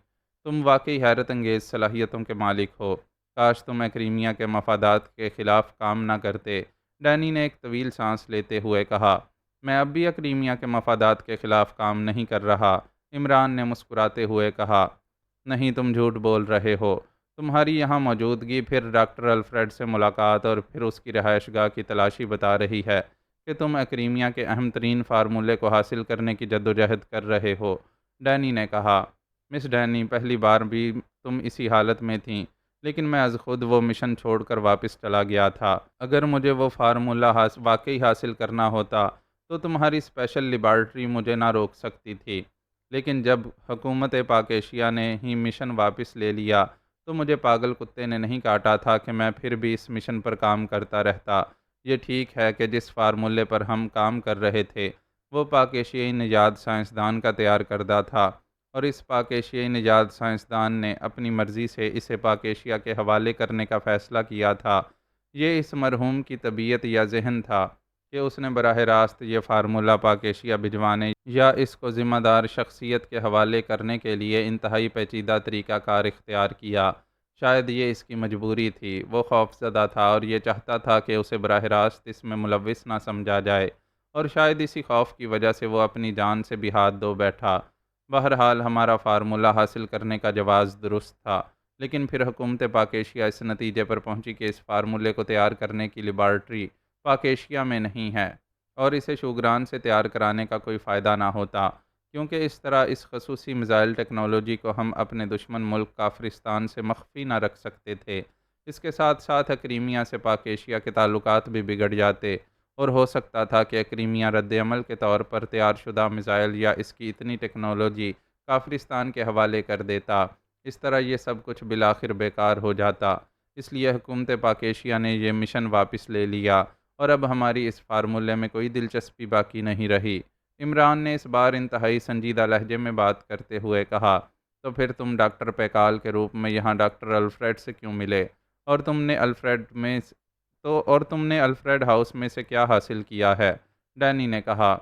تم واقعی حیرت انگیز صلاحیتوں کے مالک ہو، کاش تم ایکریمیا کے مفادات کے خلاف کام نہ کرتے۔ ڈینی نے ایک طویل سانس لیتے ہوئے کہا، میں اب بھی ایکریمیا کے مفادات کے خلاف کام نہیں کر رہا۔ عمران نے مسکراتے ہوئے کہا، نہیں تم جھوٹ بول رہے ہو، تمہاری یہاں موجودگی، پھر ڈاکٹر الفریڈ سے ملاقات اور پھر اس کی رہائش گاہ کی تلاشی بتا رہی ہے کہ تم ایکریمیا کے اہم ترین فارمولے کو حاصل کرنے کی جدوجہد کر رہے ہو۔ ڈینی نے کہا، مس ڈینی، پہلی بار بھی تم اسی حالت میں تھیں، لیکن میں از خود وہ مشن چھوڑ کر واپس چلا گیا تھا۔ اگر مجھے وہ فارمولہ واقعی حاصل کرنا ہوتا تو تمہاری اسپیشل لیبارٹری مجھے نہ روک سکتی تھی، لیکن جب حکومت پاک ایشیا نے ہی مشن واپس لے لیا تو مجھے پاگل کتے نے نہیں کاٹا تھا کہ میں پھر بھی اس مشن پر کام کرتا رہتا۔ یہ ٹھیک ہے کہ جس فارمولے پر ہم کام کر رہے تھے وہ پاک ایشیائی نژاد سائنسدان کا تیار کردہ تھا، اور اس پاک ایشیائی نژاد سائنسدان نے اپنی مرضی سے اسے پاک ایشیا کے حوالے کرنے کا فیصلہ کیا تھا۔ یہ اس مرحوم کی طبیعت یا ذہن تھا کہ اس نے براہ راست یہ فارمولہ پاک ایشیا بھجوانے یا اس کو ذمہ دار شخصیت کے حوالے کرنے کے لیے انتہائی پیچیدہ طریقہ کار اختیار کیا۔ شاید یہ اس کی مجبوری تھی، وہ خوف زدہ تھا اور یہ چاہتا تھا کہ اسے براہ راست اس میں ملوث نہ سمجھا جائے، اور شاید اسی خوف کی وجہ سے وہ اپنی جان سے بھی ہاتھ دھو بیٹھا۔ بہرحال ہمارا فارمولہ حاصل کرنے کا جواز درست تھا، لیکن پھر حکومت پاک ایشیا اس نتیجے پر پہنچی کہ اس فارمولے کو تیار کرنے کی لیبارٹری پاک ایشیا میں نہیں ہے، اور اسے شوگران سے تیار کرانے کا کوئی فائدہ نہ ہوتا، کیونکہ اس طرح اس خصوصی میزائل ٹیکنالوجی کو ہم اپنے دشمن ملک کافرستان سے مخفی نہ رکھ سکتے تھے۔ اس کے ساتھ ساتھ کرائمیا سے پاک ایشیا کے تعلقات بھی بگڑ جاتے، اور ہو سکتا تھا کہ کرائمیا رد عمل کے طور پر تیار شدہ میزائل یا اس کی اتنی ٹیکنالوجی کافرستان کے حوالے کر دیتا۔ اس طرح یہ سب کچھ بالآخر بیکار ہو جاتا۔ اس لیے حکومت پاک ایشیا نے یہ مشن واپس لے لیا، اور اب ہماری اس فارمولے میں کوئی دلچسپی باقی نہیں رہی۔ عمران نے اس بار انتہائی سنجیدہ لہجے میں بات کرتے ہوئے کہا، تو پھر تم ڈاکٹر پیکال کے روپ میں یہاں ڈاکٹر الفریڈ سے کیوں ملے؟ اور تم نے الفریڈ ہاؤس میں سے کیا حاصل کیا ہے؟ ڈینی نے کہا،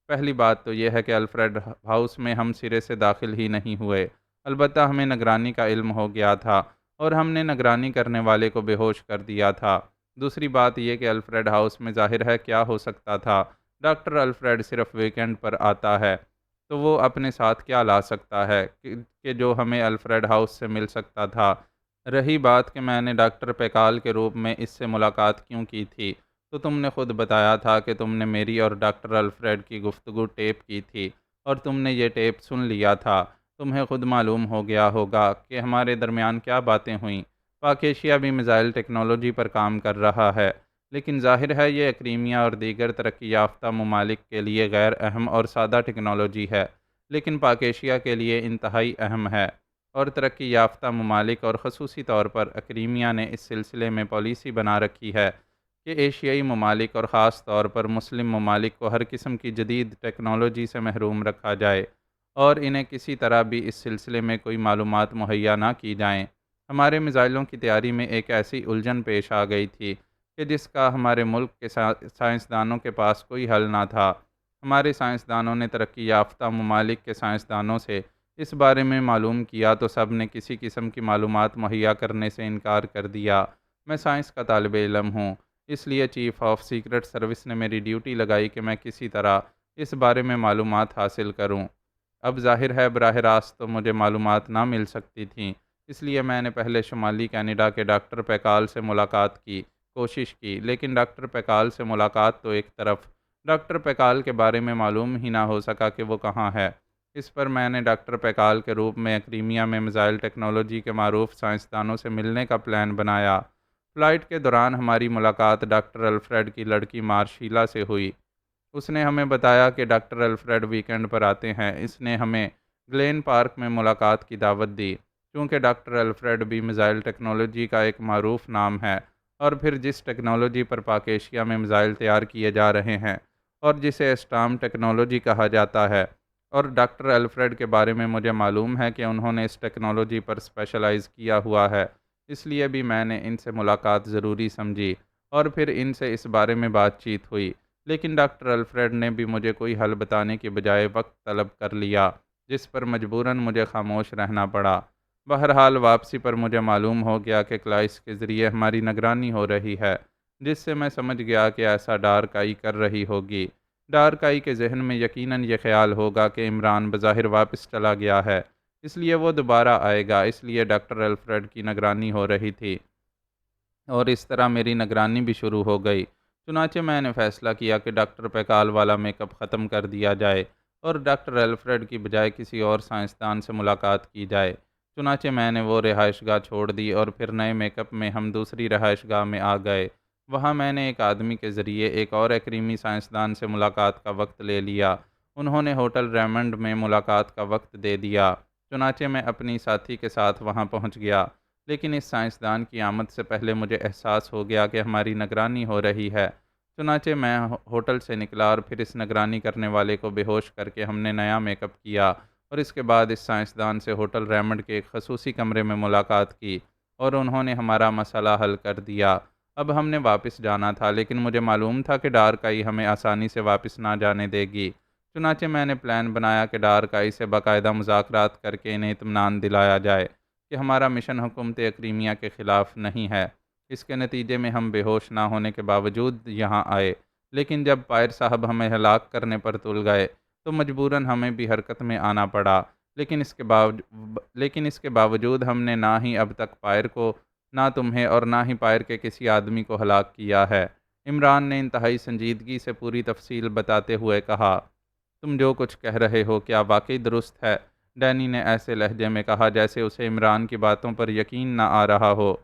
پہلی بات تو یہ ہے کہ الفریڈ ہاؤس میں ہم سرے سے داخل ہی نہیں ہوئے، البتہ ہمیں نگرانی کا علم ہو گیا تھا، اور ہم نے نگرانی کرنے والے کو بے ہوش کر دیا تھا۔ دوسری بات یہ کہ الفریڈ ہاؤس میں ظاہر ہے کیا ہو سکتا تھا، ڈاکٹر الفریڈ صرف ویکینڈ پر آتا ہے، تو وہ اپنے ساتھ کیا لا سکتا ہے کہ جو ہمیں الفریڈ ہاؤس سے مل سکتا تھا۔ رہی بات کہ میں نے ڈاکٹر پیکال کے روپ میں اس سے ملاقات کیوں کی تھی، تو تم نے خود بتایا تھا کہ تم نے میری اور ڈاکٹر الفریڈ کی گفتگو ٹیپ کی تھی، اور تم نے یہ ٹیپ سن لیا تھا۔ تمہیں خود معلوم ہو گیا ہوگا کہ ہمارے درمیان کیا باتیں ہوئیں۔ پاک ایشیا بھی میزائل ٹیکنالوجی پر کام کر رہا ہے، لیکن ظاہر ہے یہ کرائمیا اور دیگر ترقی یافتہ ممالک کے لیے غیر اہم اور سادہ ٹیکنالوجی ہے، لیکن پاک ایشیا کے لیے انتہائی اہم ہے، اور ترقی یافتہ ممالک اور خصوصی طور پر کرائمیا نے اس سلسلے میں پالیسی بنا رکھی ہے کہ ایشیائی ممالک اور خاص طور پر مسلم ممالک کو ہر قسم کی جدید ٹیکنالوجی سے محروم رکھا جائے، اور انہیں کسی طرح بھی اس سلسلے میں کوئی معلومات مہیا نہ کی جائیں۔ ہمارے میزائلوں کی تیاری میں ایک ایسی الجھن پیش آ گئی تھی کہ جس کا ہمارے ملک کے سائنسدانوں کے پاس کوئی حل نہ تھا۔ ہمارے سائنسدانوں نے ترقی یافتہ ممالک کے سائنسدانوں سے اس بارے میں معلوم کیا تو سب نے کسی قسم کی معلومات مہیا کرنے سے انکار کر دیا۔ میں سائنس کا طالب علم ہوں، اس لیے چیف آف سیکرٹ سروس نے میری ڈیوٹی لگائی کہ میں کسی طرح اس بارے میں معلومات حاصل کروں۔ اب ظاہر ہے براہ راست تو مجھے معلومات نہ مل سکتی تھیں، اس لیے میں نے پہلے شمالی کینیڈا کے ڈاکٹر پیکال سے ملاقات کی کوشش کی، لیکن ڈاکٹر پیکال سے ملاقات تو ایک طرف، ڈاکٹر پیکال کے بارے میں معلوم ہی نہ ہو سکا کہ وہ کہاں ہے۔ اس پر میں نے ڈاکٹر پیکال کے روپ میں کرائمیا میں میزائل ٹیکنالوجی کے معروف سائنسدانوں سے ملنے کا پلان بنایا۔ فلائٹ کے دوران ہماری ملاقات ڈاکٹر الفریڈ کی لڑکی مارشیلا سے ہوئی۔ اس نے ہمیں بتایا کہ ڈاکٹر الفریڈ ویکینڈ پر آتے ہیں۔ اس نے ہمیں گلین پارک میں ملاقات کی دعوت دی، چونکہ ڈاکٹر الفریڈ بھی میزائل ٹیکنالوجی کا ایک معروف نام ہے، اور پھر جس ٹیکنالوجی پر پاک ایشیا میں میزائل تیار کیے جا رہے ہیں اور جسے اسٹارم ٹیکنالوجی کہا جاتا ہے، اور ڈاکٹر الفریڈ کے بارے میں مجھے معلوم ہے کہ انہوں نے اس ٹیکنالوجی پر اسپیشلائز کیا ہوا ہے، اس لیے بھی میں نے ان سے ملاقات ضروری سمجھی، اور پھر ان سے اس بارے میں بات چیت ہوئی، لیکن ڈاکٹر الفریڈ نے بھی مجھے کوئی حل بتانے کے بجائے وقت طلب کر لیا، جس پر مجبوراً مجھے خاموش رہنا پڑا۔ بہرحال واپسی پر مجھے معلوم ہو گیا کہ کلائس کے ذریعے ہماری نگرانی ہو رہی ہے، جس سے میں سمجھ گیا کہ ایسا ڈارک آئی کر رہی ہوگی۔ ڈارک آئی کے ذہن میں یقیناً یہ خیال ہوگا کہ عمران بظاہر واپس چلا گیا ہے، اس لیے وہ دوبارہ آئے گا، اس لیے ڈاکٹر الفریڈ کی نگرانی ہو رہی تھی، اور اس طرح میری نگرانی بھی شروع ہو گئی۔ چنانچہ میں نے فیصلہ کیا کہ ڈاکٹر پیکال والا میک اپ ختم کر دیا جائے اور ڈاکٹر الفریڈ کی بجائے کسی اور سائنسدان سے ملاقات کی جائے۔ چنانچہ میں نے وہ رہائش گاہ چھوڑ دی اور پھر نئے میک اپ میں ہم دوسری رہائش گاہ میں آ گئے۔ وہاں میں نے ایک آدمی کے ذریعے ایک اور ایکریمی سائنسدان سے ملاقات کا وقت لے لیا۔ انہوں نے ہوٹل ریمنڈ میں ملاقات کا وقت دے دیا۔ چنانچہ میں اپنی ساتھی کے ساتھ وہاں پہنچ گیا، لیکن اس سائنسدان کی آمد سے پہلے مجھے احساس ہو گیا کہ ہماری نگرانی ہو رہی ہے۔ چنانچہ میں ہوٹل سے نکلا اور پھر اس نگرانی کرنے والے کو بے ہوش کر کے ہم نے نیا میک اپ کیا اور اس کے بعد اس سائنسدان سے ہوٹل ریمنڈ کے ایک خصوصی کمرے میں ملاقات کی اور انہوں نے ہمارا مسئلہ حل کر دیا۔ اب ہم نے واپس جانا تھا، لیکن مجھے معلوم تھا کہ ڈارکائی ہمیں آسانی سے واپس نہ جانے دے گی۔ چنانچہ میں نے پلان بنایا کہ ڈارکائی سے باقاعدہ مذاکرات کر کے انہیں اطمینان دلایا جائے کہ ہمارا مشن حکومت اکریمیہ کے خلاف نہیں ہے۔ اس کے نتیجے میں ہم بے ہوش نہ ہونے کے باوجود یہاں آئے، لیکن جب پائر صاحب ہمیں ہلاک کرنے پر تل گئے تو مجبوراً ہمیں بھی حرکت میں آنا پڑا، لیکن اس کے باوجود ہم نے نہ ہی اب تک پائر کو، نہ تمہیں اور نہ ہی پائر کے کسی آدمی کو ہلاک کیا ہے۔ عمران نے انتہائی سنجیدگی سے پوری تفصیل بتاتے ہوئے کہا، تم جو کچھ کہہ رہے ہو کیا واقعی درست ہے؟ ڈینی نے ایسے لہجے میں کہا جیسے اسے عمران کی باتوں پر یقین نہ آ رہا ہو۔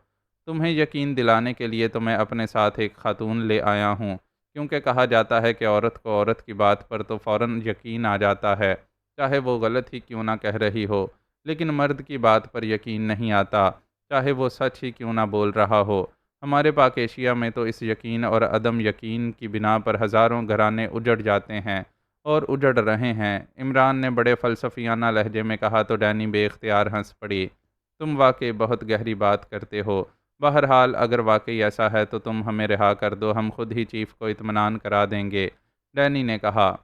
تمہیں یقین دلانے کے لیے تو میں اپنے ساتھ ایک خاتون لے آیا ہوں، کیونکہ کہا جاتا ہے کہ عورت کو عورت کی بات پر تو فوراً یقین آ جاتا ہے، چاہے وہ غلط ہی کیوں نہ کہہ رہی ہو، لیکن مرد کی بات پر یقین نہیں آتا، چاہے وہ سچ ہی کیوں نہ بول رہا ہو۔ ہمارے پاک ایشیا میں تو اس یقین اور عدم یقین کی بنا پر ہزاروں گھرانے اجڑ جاتے ہیں اور اجڑ رہے ہیں۔ عمران نے بڑے فلسفیانہ لہجے میں کہا تو ڈینی بے اختیار ہنس پڑی۔ تم واقعی بہت گہری بات کرتے ہو۔ بہرحال اگر واقعی ایسا ہے تو تم ہمیں رہا کر دو، ہم خود ہی چیف کو اطمینان کرا دیں گے۔ ڈینی نے کہا،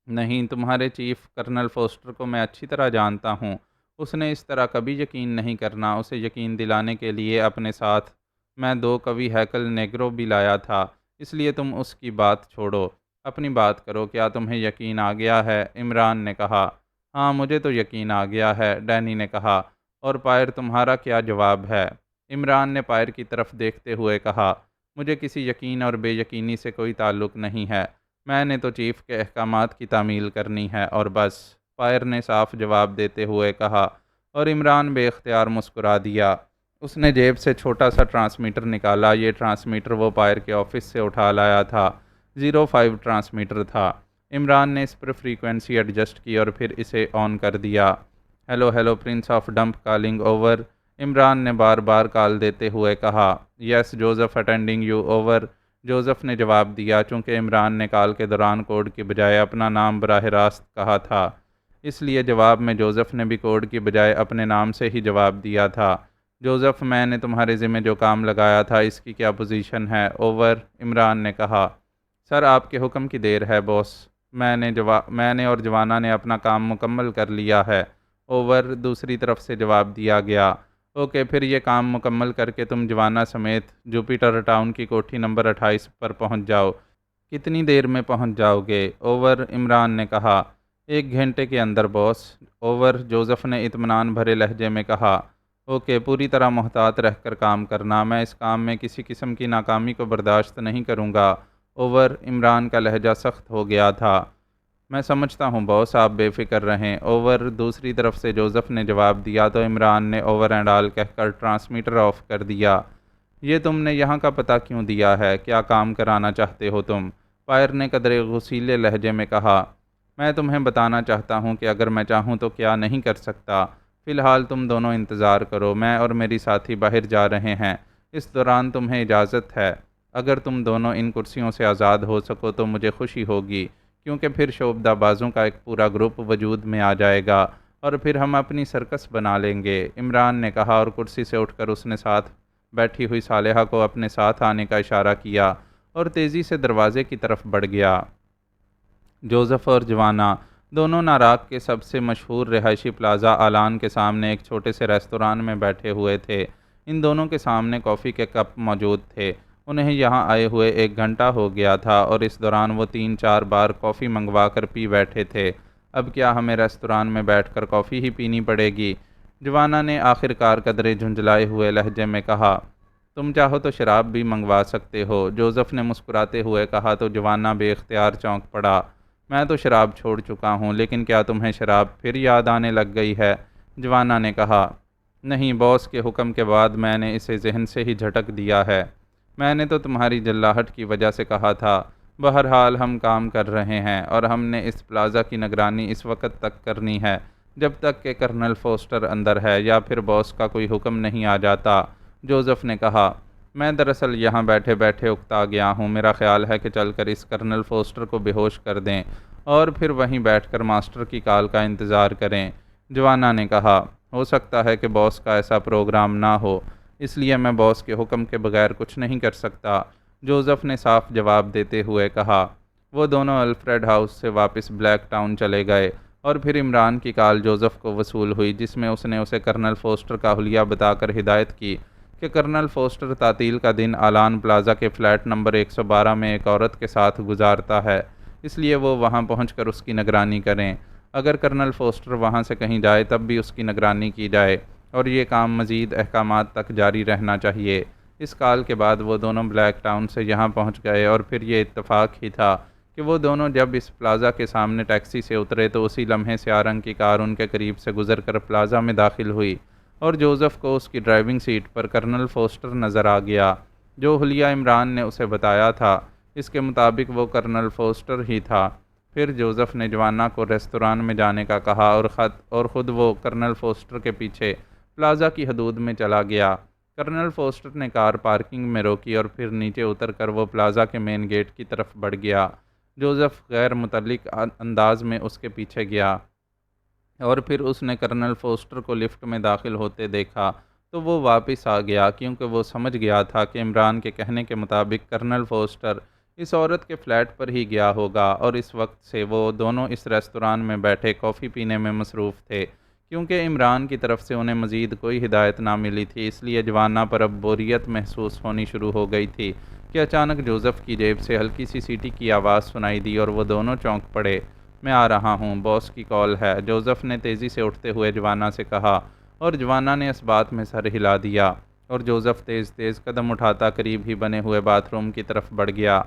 نہیں، تمہارے چیف کرنل فوسٹر کو میں اچھی طرح جانتا ہوں، اس نے اس طرح کبھی یقین نہیں کرنا۔ اسے یقین دلانے کے لیے اپنے ساتھ میں 2 قوی ہیکل نیگرو بھی لایا تھا، اس لیے تم اس کی بات چھوڑو، اپنی بات کرو۔ کیا تمہیں یقین آ گیا ہے؟ عمران نے کہا، ہاں مجھے تو یقین آ گیا ہے۔ ڈینی نے کہا، اور پائر تمہارا کیا جواب ہے؟ عمران نے پائر کی طرف دیکھتے ہوئے کہا، مجھے کسی یقین اور بے یقینی سے کوئی تعلق نہیں ہے، میں نے تو چیف کے احکامات کی تعمیل کرنی ہے اور بس، پائر نے صاف جواب دیتے ہوئے کہا، اور عمران بے اختیار مسکرا دیا۔ اس نے جیب سے چھوٹا سا ٹرانسمیٹر نکالا۔ یہ ٹرانسمیٹر وہ پائر کے آفس سے اٹھا لایا تھا، 05 ٹرانسمیٹر تھا۔ عمران نے اس پر فریکوینسی ایڈجسٹ کی اور پھر اسے آن کر دیا۔ Hello hello prince of Dhamp calling over. Imran نے بار بار کال دیتے ہوئے کہا، yes Joseph attending you over. Joseph نے جواب دیا۔ چونکہ عمران نے کال کے دوران کوڈ کی بجائے اپنا نام براہ راست کہا تھا، اس لیے جواب میں جوزف نے بھی کوڈ کی بجائے اپنے نام سے ہی جواب دیا تھا۔ جوزف، میں نے تمہارے ذمہ جو کام لگایا تھا اس کی کیا پوزیشن ہے؟ اوور۔ عمران نے کہا، سر آپ کے حکم کی دیر ہے بوس، میں نے اور جوانا نے اپنا کام مکمل کر لیا ہے۔ اوور، دوسری طرف سے جواب دیا گیا۔ اوکے، پھر یہ کام مکمل کر کے تم جوانا سمیت جوپیٹر ٹاؤن کی کوٹھی نمبر 28 پر پہنچ جاؤ۔ کتنی دیر میں پہنچ جاؤ گے؟ اوور۔ عمران نے کہا، 1 گھنٹے کے اندر بوس۔ اوور۔ جوزف نے اطمینان بھرے لہجے میں کہا، اوکے، پوری طرح محتاط رہ کر کام کرنا، میں اس کام میں کسی قسم کی ناکامی کو برداشت نہیں کروں گا۔ اوور۔ عمران کا لہجہ سخت ہو گیا تھا۔ میں سمجھتا ہوں باس، آپ بے فکر رہیں۔ اوور۔ دوسری طرف سے جوزف نے جواب دیا تو عمران نے اوور اینڈ آل کہہ کر ٹرانسمیٹر آف کر دیا۔ یہ تم نے یہاں کا پتہ کیوں دیا ہے؟ کیا کام کرانا چاہتے ہو تم؟ پائر نے قدرے غصیلے لہجے میں کہا، میں تمہیں بتانا چاہتا ہوں کہ اگر میں چاہوں تو کیا نہیں کر سکتا۔ فی الحال تم دونوں انتظار کرو، میں اور میری ساتھی باہر جا رہے ہیں، اس دوران تمہیں اجازت ہے۔ اگر تم دونوں ان کرسیوں سے آزاد ہو سکو تو مجھے خوشی ہوگی، کیونکہ پھر شعبدہ بازوں کا ایک پورا گروپ وجود میں آ جائے گا اور پھر ہم اپنی سرکس بنا لیں گے۔ عمران نے کہا اور کرسی سے اٹھ کر اس نے ساتھ بیٹھی ہوئی صالحہ کو اپنے ساتھ آنے کا اشارہ کیا اور تیزی سے دروازے کی طرف بڑھ گیا۔ جوزف اور جوانا دونوں ناراک کے سب سے مشہور رہائشی پلازا آلان کے سامنے ایک چھوٹے سے ریستوران میں بیٹھے ہوئے تھے۔ ان دونوں کے سامنے کافی کے کپ موجود تھے۔ انہیں یہاں آئے ہوئے 1 گھنٹہ ہو گیا تھا اور اس دوران وہ 3-4 بار کافی منگوا کر پی بیٹھے تھے۔ اب کیا ہمیں ریستوران میں بیٹھ کر کافی ہی پینی پڑے گی؟ جوانا نے آخر کار قدرے جھنجھلائے ہوئے لہجے میں کہا، تم چاہو تو شراب بھی منگوا سکتے ہو۔ جوزف نے مسکراتے ہوئے کہا تو جوانا بے اختیار چونک پڑا۔ میں تو شراب چھوڑ چکا ہوں، لیکن کیا تمہیں شراب پھر یاد آنے لگ گئی ہے؟ جوانا نے کہا، نہیں، باس کے حکم کے بعد میں نے اسے ذہن سے ہی جھٹک دیا ہے۔ میں نے تو تمہاری جلاہٹ کی وجہ سے کہا تھا۔ بہرحال ہم کام کر رہے ہیں اور ہم نے اس پلازا کی نگرانی اس وقت تک کرنی ہے جب تک کہ کرنل فوسٹر اندر ہے یا پھر باس کا کوئی حکم نہیں آ جاتا۔ جوزف نے کہا، میں دراصل یہاں بیٹھے بیٹھے اکتا گیا ہوں، میرا خیال ہے کہ چل کر اس کرنل فوسٹر کو بے ہوش کر دیں اور پھر وہیں بیٹھ کر ماسٹر کی کال کا انتظار کریں۔ جوانا نے کہا، ہو سکتا ہے کہ باس کا ایسا پروگرام نہ ہو، اس لیے میں باس کے حکم کے بغیر کچھ نہیں کر سکتا، جوزف نے صاف جواب دیتے ہوئے کہا۔ وہ دونوں الفریڈ ہاؤس سے واپس بلیک ٹاؤن چلے گئے اور پھر عمران کی کال جوزف کو وصول ہوئی، جس میں اس نے اسے کرنل فوسٹر کا حلیہ بتا کر ہدایت کی کہ کرنل فوسٹر تعطیل کا دن آلان پلازا کے فلیٹ نمبر 112 میں ایک عورت کے ساتھ گزارتا ہے، اس لیے وہ وہاں پہنچ کر اس کی نگرانی کریں۔ اگر کرنل فوسٹر وہاں سے کہیں جائے تب بھی اس کی نگرانی کی جائے اور یہ کام مزید احکامات تک جاری رہنا چاہیے۔ اس کال کے بعد وہ دونوں بلیک ٹاؤن سے یہاں پہنچ گئے اور پھر یہ اتفاق ہی تھا کہ وہ دونوں جب اس پلازا کے سامنے ٹیکسی سے اترے تو اسی لمحے سیاہ رنگ کی کار ان کے قریب سے گزر کر پلازا میں داخل ہوئی اور جوزف کو اس کی ڈرائیونگ سیٹ پر کرنل فوسٹر نظر آ گیا۔ جو حلیہ عمران نے اسے بتایا تھا، اس کے مطابق وہ کرنل فوسٹر ہی تھا۔ پھر جوزف نے جوانا کو ریستوران میں جانے کا کہا اور خود وہ کرنل فوسٹر کے پیچھے پلازا کی حدود میں چلا گیا۔ کرنل فوسٹر نے کار پارکنگ میں روکی اور پھر نیچے اتر کر وہ پلازا کے مین گیٹ کی طرف بڑھ گیا۔ جوزف غیر متعلق انداز میں اس کے پیچھے گیا اور پھر اس نے کرنل فوسٹر کو لفٹ میں داخل ہوتے دیکھا تو وہ واپس آ گیا، کیونکہ وہ سمجھ گیا تھا کہ عمران کے کہنے کے مطابق کرنل فوسٹر اس عورت کے فلیٹ پر ہی گیا ہوگا، اور اس وقت سے وہ دونوں اس ریستوران میں بیٹھے کافی پینے میں مصروف تھے۔ کیونکہ عمران کی طرف سے انہیں مزید کوئی ہدایت نہ ملی تھی، اس لیے جوانا پر اب بوریت محسوس ہونی شروع ہو گئی تھی کہ اچانک جوزف کی جیب سے ہلکی سی سیٹی کی آواز سنائی دی اور وہ دونوں چونک پڑے۔ میں آ رہا ہوں، باس کی کال ہے، جوزف نے تیزی سے اٹھتے ہوئے جوانا سے کہا، اور جوانا نے اس بات میں سر ہلا دیا اور جوزف تیز تیز قدم اٹھاتا قریب ہی بنے ہوئے باتھ روم کی طرف بڑھ گیا۔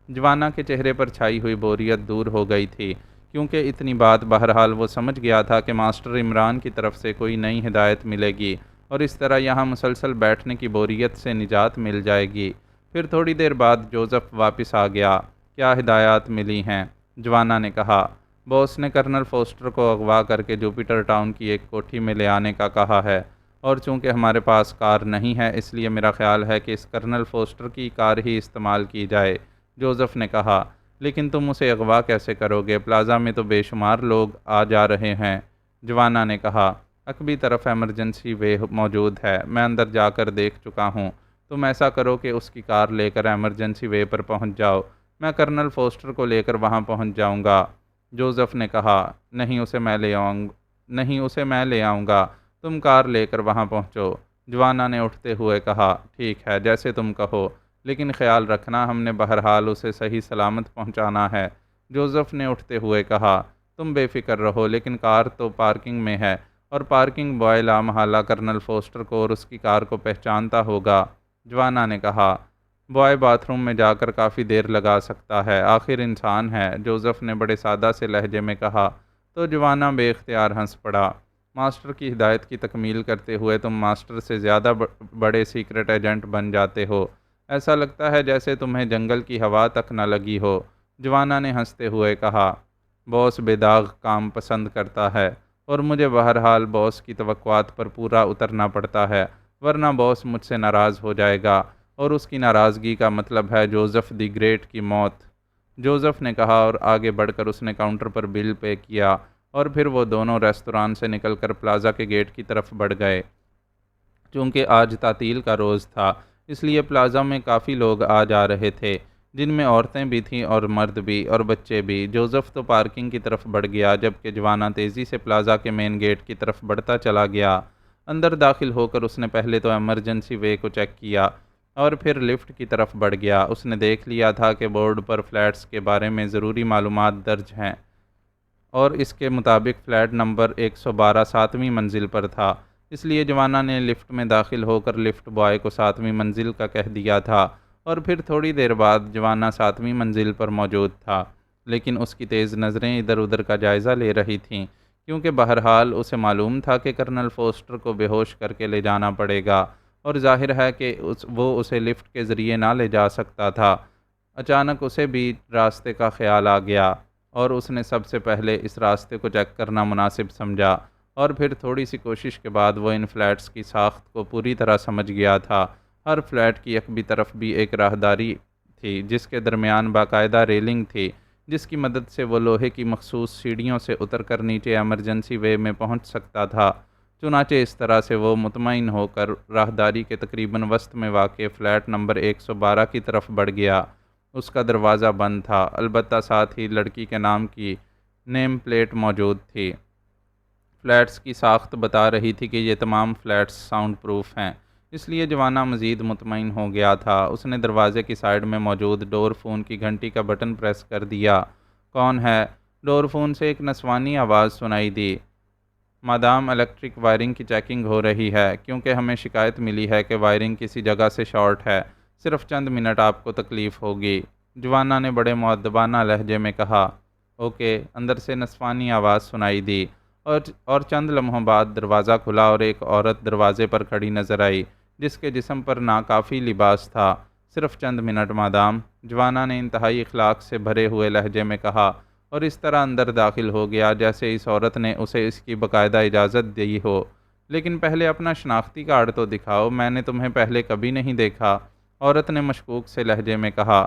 جوانا کے چہرے پر چھائی ہوئی بوریت دور ہو گئی تھی، کیونکہ اتنی بات بہرحال وہ سمجھ گیا تھا کہ ماسٹر عمران کی طرف سے کوئی نئی ہدایت ملے گی اور اس طرح یہاں مسلسل بیٹھنے کی بوریت سے نجات مل جائے گی۔ پھر تھوڑی دیر بعد جوزف واپس آ گیا۔ کیا ہدایات ملی ہیں؟ جوانا نے کہا۔ باس نے کرنل فوسٹر کو اغوا کر کے جوپیٹر ٹاؤن کی ایک کوٹھی میں لے آنے کا کہا ہے، اور چونکہ ہمارے پاس کار نہیں ہے اس لیے میرا خیال ہے کہ اس کرنل فوسٹر کی کار ہی استعمال کی جائے، جوزف نے کہا۔ لیکن تم اسے اغوا کیسے کرو گے؟ پلازا میں تو بے شمار لوگ آ جا رہے ہیں، جوانا نے کہا۔ عقبی طرف ایمرجنسی وے موجود ہے، میں اندر جا کر دیکھ چکا ہوں، تم ایسا کرو کہ اس کی کار لے کر ایمرجنسی وے پر پہنچ جاؤ، میں کرنل فوسٹر کو لے کر وہاں پہنچ جاؤں گا، جوزف نے کہا۔ نہیں اسے میں لے آؤں گا، تم کار لے کر وہاں پہنچو، جوانا نے اٹھتے ہوئے کہا۔ ٹھیک ہے، جیسے تم کہو، لیکن خیال رکھنا ہم نے بہرحال اسے صحیح سلامت پہنچانا ہے، جوزف نے اٹھتے ہوئے کہا۔ تم بے فکر رہو، لیکن کار تو پارکنگ میں ہے اور پارکنگ بوائے لامحالہ کرنل فوسٹر کو اور اس کی کار کو پہچانتا ہوگا، جوانا نے کہا۔ بوائے باتھ روم میں جا کر کافی دیر لگا سکتا ہے، آخر انسان ہے، جوزف نے بڑے سادہ سے لہجے میں کہا، تو جوانا بے اختیار ہنس پڑا۔ ماسٹر کی ہدایت کی تکمیل کرتے ہوئے تم ماسٹر سے زیادہ بڑے سیکرٹ ایجنٹ بن جاتے ہو، ایسا لگتا ہے جیسے تمہیں جنگل کی ہوا تک نہ لگی ہو، جوانا نے ہنستے ہوئے کہا۔ باس بے داغ کام پسند کرتا ہے اور مجھے بہرحال باس کی توقعات پر پورا اترنا پڑتا ہے، ورنہ باس مجھ سے ناراض ہو جائے گا اور اس کی ناراضگی کا مطلب ہے جوزف دی گریٹ کی موت، جوزف نے کہا، اور آگے بڑھ کر اس نے کاؤنٹر پر بل پے کیا اور پھر وہ دونوں ریستوران سے نکل کر پلازا کے گیٹ کی طرف بڑھ گئے۔ چونکہ آج تعطیل کا روز تھا اس لیے پلازا میں کافی لوگ آ جا رہے تھے، جن میں عورتیں بھی تھیں اور مرد بھی اور بچے بھی۔ جوزف تو پارکنگ کی طرف بڑھ گیا جبکہ جوانا تیزی سے پلازا کے مین گیٹ کی طرف بڑھتا چلا گیا۔ اندر داخل ہو کر اس نے پہلے تو ایمرجنسی وے کو چیک کیا اور پھر لفٹ کی طرف بڑھ گیا۔ اس نے دیکھ لیا تھا کہ بورڈ پر فلیٹس کے بارے میں ضروری معلومات درج ہیں اور اس کے مطابق فلیٹ نمبر 112 7ویں منزل پر تھا، اس لیے جوانا نے لفٹ میں داخل ہو کر لفٹ بوائے کو 7ویں منزل کا کہہ دیا تھا اور پھر تھوڑی دیر بعد جوانا 7ویں منزل پر موجود تھا، لیکن اس کی تیز نظریں ادھر ادھر کا جائزہ لے رہی تھیں، کیونکہ بہرحال اسے معلوم تھا کہ کرنل فوسٹر کو بے ہوش کر کے لے جانا پڑے گا اور ظاہر ہے کہ وہ اسے لفٹ کے ذریعے نہ لے جا سکتا تھا۔ اچانک اسے بھی راستے کا خیال آ گیا اور اس نے سب سے پہلے اس راستے کو چیک کرنا مناسب سمجھا، اور پھر تھوڑی سی کوشش کے بعد وہ ان فلیٹس کی ساخت کو پوری طرح سمجھ گیا تھا۔ ہر فلیٹ کی عقبی طرف بھی ایک راہداری تھی جس کے درمیان باقاعدہ ریلنگ تھی، جس کی مدد سے وہ لوہے کی مخصوص سیڑھیوں سے اتر کر نیچے ایمرجنسی وے میں پہنچ سکتا تھا۔ چنانچہ اس طرح سے وہ مطمئن ہو کر راہداری کے تقریباً وسط میں واقع فلیٹ نمبر 112 کی طرف بڑھ گیا۔ اس کا دروازہ بند تھا، البتہ ساتھ ہی لڑکی کے نام کی نیم پلیٹ موجود تھی۔ فلیٹس کی ساخت بتا رہی تھی کہ یہ تمام فلیٹس ساؤنڈ پروف ہیں، اس لیے جوانا مزید مطمئن ہو گیا تھا۔ اس نے دروازے کی سائیڈ میں موجود ڈور فون کی گھنٹی کا بٹن پریس کر دیا۔ کون ہے؟ ڈور فون سے ایک نسوانی آواز سنائی دی۔ مادام، الیکٹرک وائرنگ کی چیکنگ ہو رہی ہے، کیونکہ ہمیں شکایت ملی ہے کہ وائرنگ کسی جگہ سے شارٹ ہے۔ صرف چند منٹ آپ کو تکلیف ہوگی۔ جوانا نے بڑے مؤدبانہ لہجے میں کہا۔ اوکے، اندر سے نسوانی آواز سنائی دی، اور چند لمحوں بعد دروازہ کھلا اور ایک عورت دروازے پر کھڑی نظر آئی، جس کے جسم پر ناکافی لباس تھا۔ صرف چند منٹ مادام، جوانا نے انتہائی اخلاق سے بھرے ہوئے لہجے میں کہا، اور اس طرح اندر داخل ہو گیا جیسے اس عورت نے اسے اس کی باقاعدہ اجازت دی ہو۔ لیکن پہلے اپنا شناختی کارڈ تو دکھاؤ، میں نے تمہیں پہلے کبھی نہیں دیکھا، عورت نے مشکوک سے لہجے میں کہا۔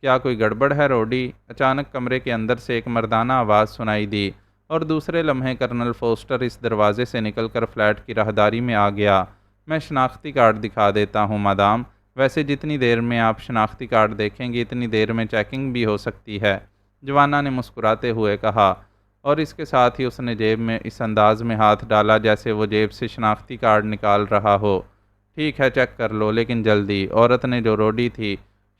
کیا کوئی گڑبڑ ہے روڈی؟ اچانک کمرے کے اندر سے ایک مردانہ آواز سنائی دی، اور دوسرے لمحے کرنل فوسٹر اس دروازے سے نکل کر فلیٹ کی راہداری میں آ گیا۔ میں شناختی کارڈ دکھا دیتا ہوں مادام، ویسے جتنی دیر میں آپ شناختی کارڈ دیکھیں گی اتنی دیر میں چیکنگ بھی ہو سکتی ہے، جوانا نے مسکراتے ہوئے کہا، اور اس کے ساتھ ہی اس نے جیب میں اس انداز میں ہاتھ ڈالا جیسے وہ جیب سے شناختی کارڈ نکال رہا ہو۔ ٹھیک ہے، چیک کر لو، لیکن جلدی، عورت نے جو روڈی تھی،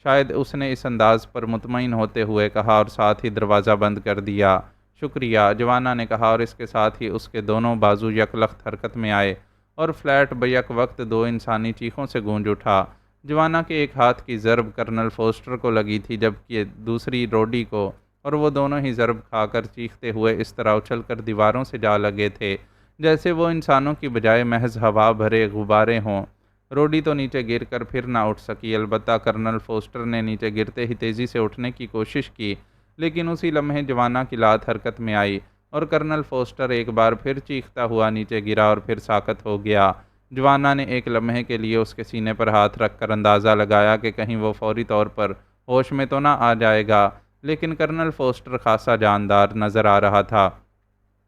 شاید اس نے اس انداز پر مطمئن ہوتے ہوئے کہا، اور ساتھ ہی دروازہ بند کر دیا۔ شکریہ، جوانا نے کہا، اور اس کے ساتھ ہی اس کے دونوں بازو یک لخت حرکت میں آئے، اور فلیٹ بیک وقت دو انسانی چیخوں سے گونج اٹھا۔ جوانا کے ایک ہاتھ کی ضرب کرنل فوسٹر کو لگی تھی، جبکہ دوسری روڈی کو، اور وہ دونوں ہی ضرب کھا کر چیختے ہوئے اس طرح اچھل کر دیواروں سے جا لگے تھے جیسے وہ انسانوں کی بجائے محض ہوا بھرے غبارے ہوں۔ روڈی تو نیچے گر کر پھر نہ اٹھ سکی، البتہ کرنل فوسٹر نے نیچے گرتے ہی تیزی سے اٹھنے کی کوشش کی، لیکن اسی لمحے جوانا کی لات حرکت میں آئی، اور کرنل فوسٹر ایک بار پھر چیختا ہوا نیچے گرا اور پھر ساکت ہو گیا۔ جوانا نے ایک لمحے کے لیے اس کے سینے پر ہاتھ رکھ کر اندازہ لگایا کہ کہیں وہ فوری طور پر ہوش میں تو نہ آ جائے گا، لیکن کرنل فوسٹر خاصا جاندار نظر آ رہا تھا،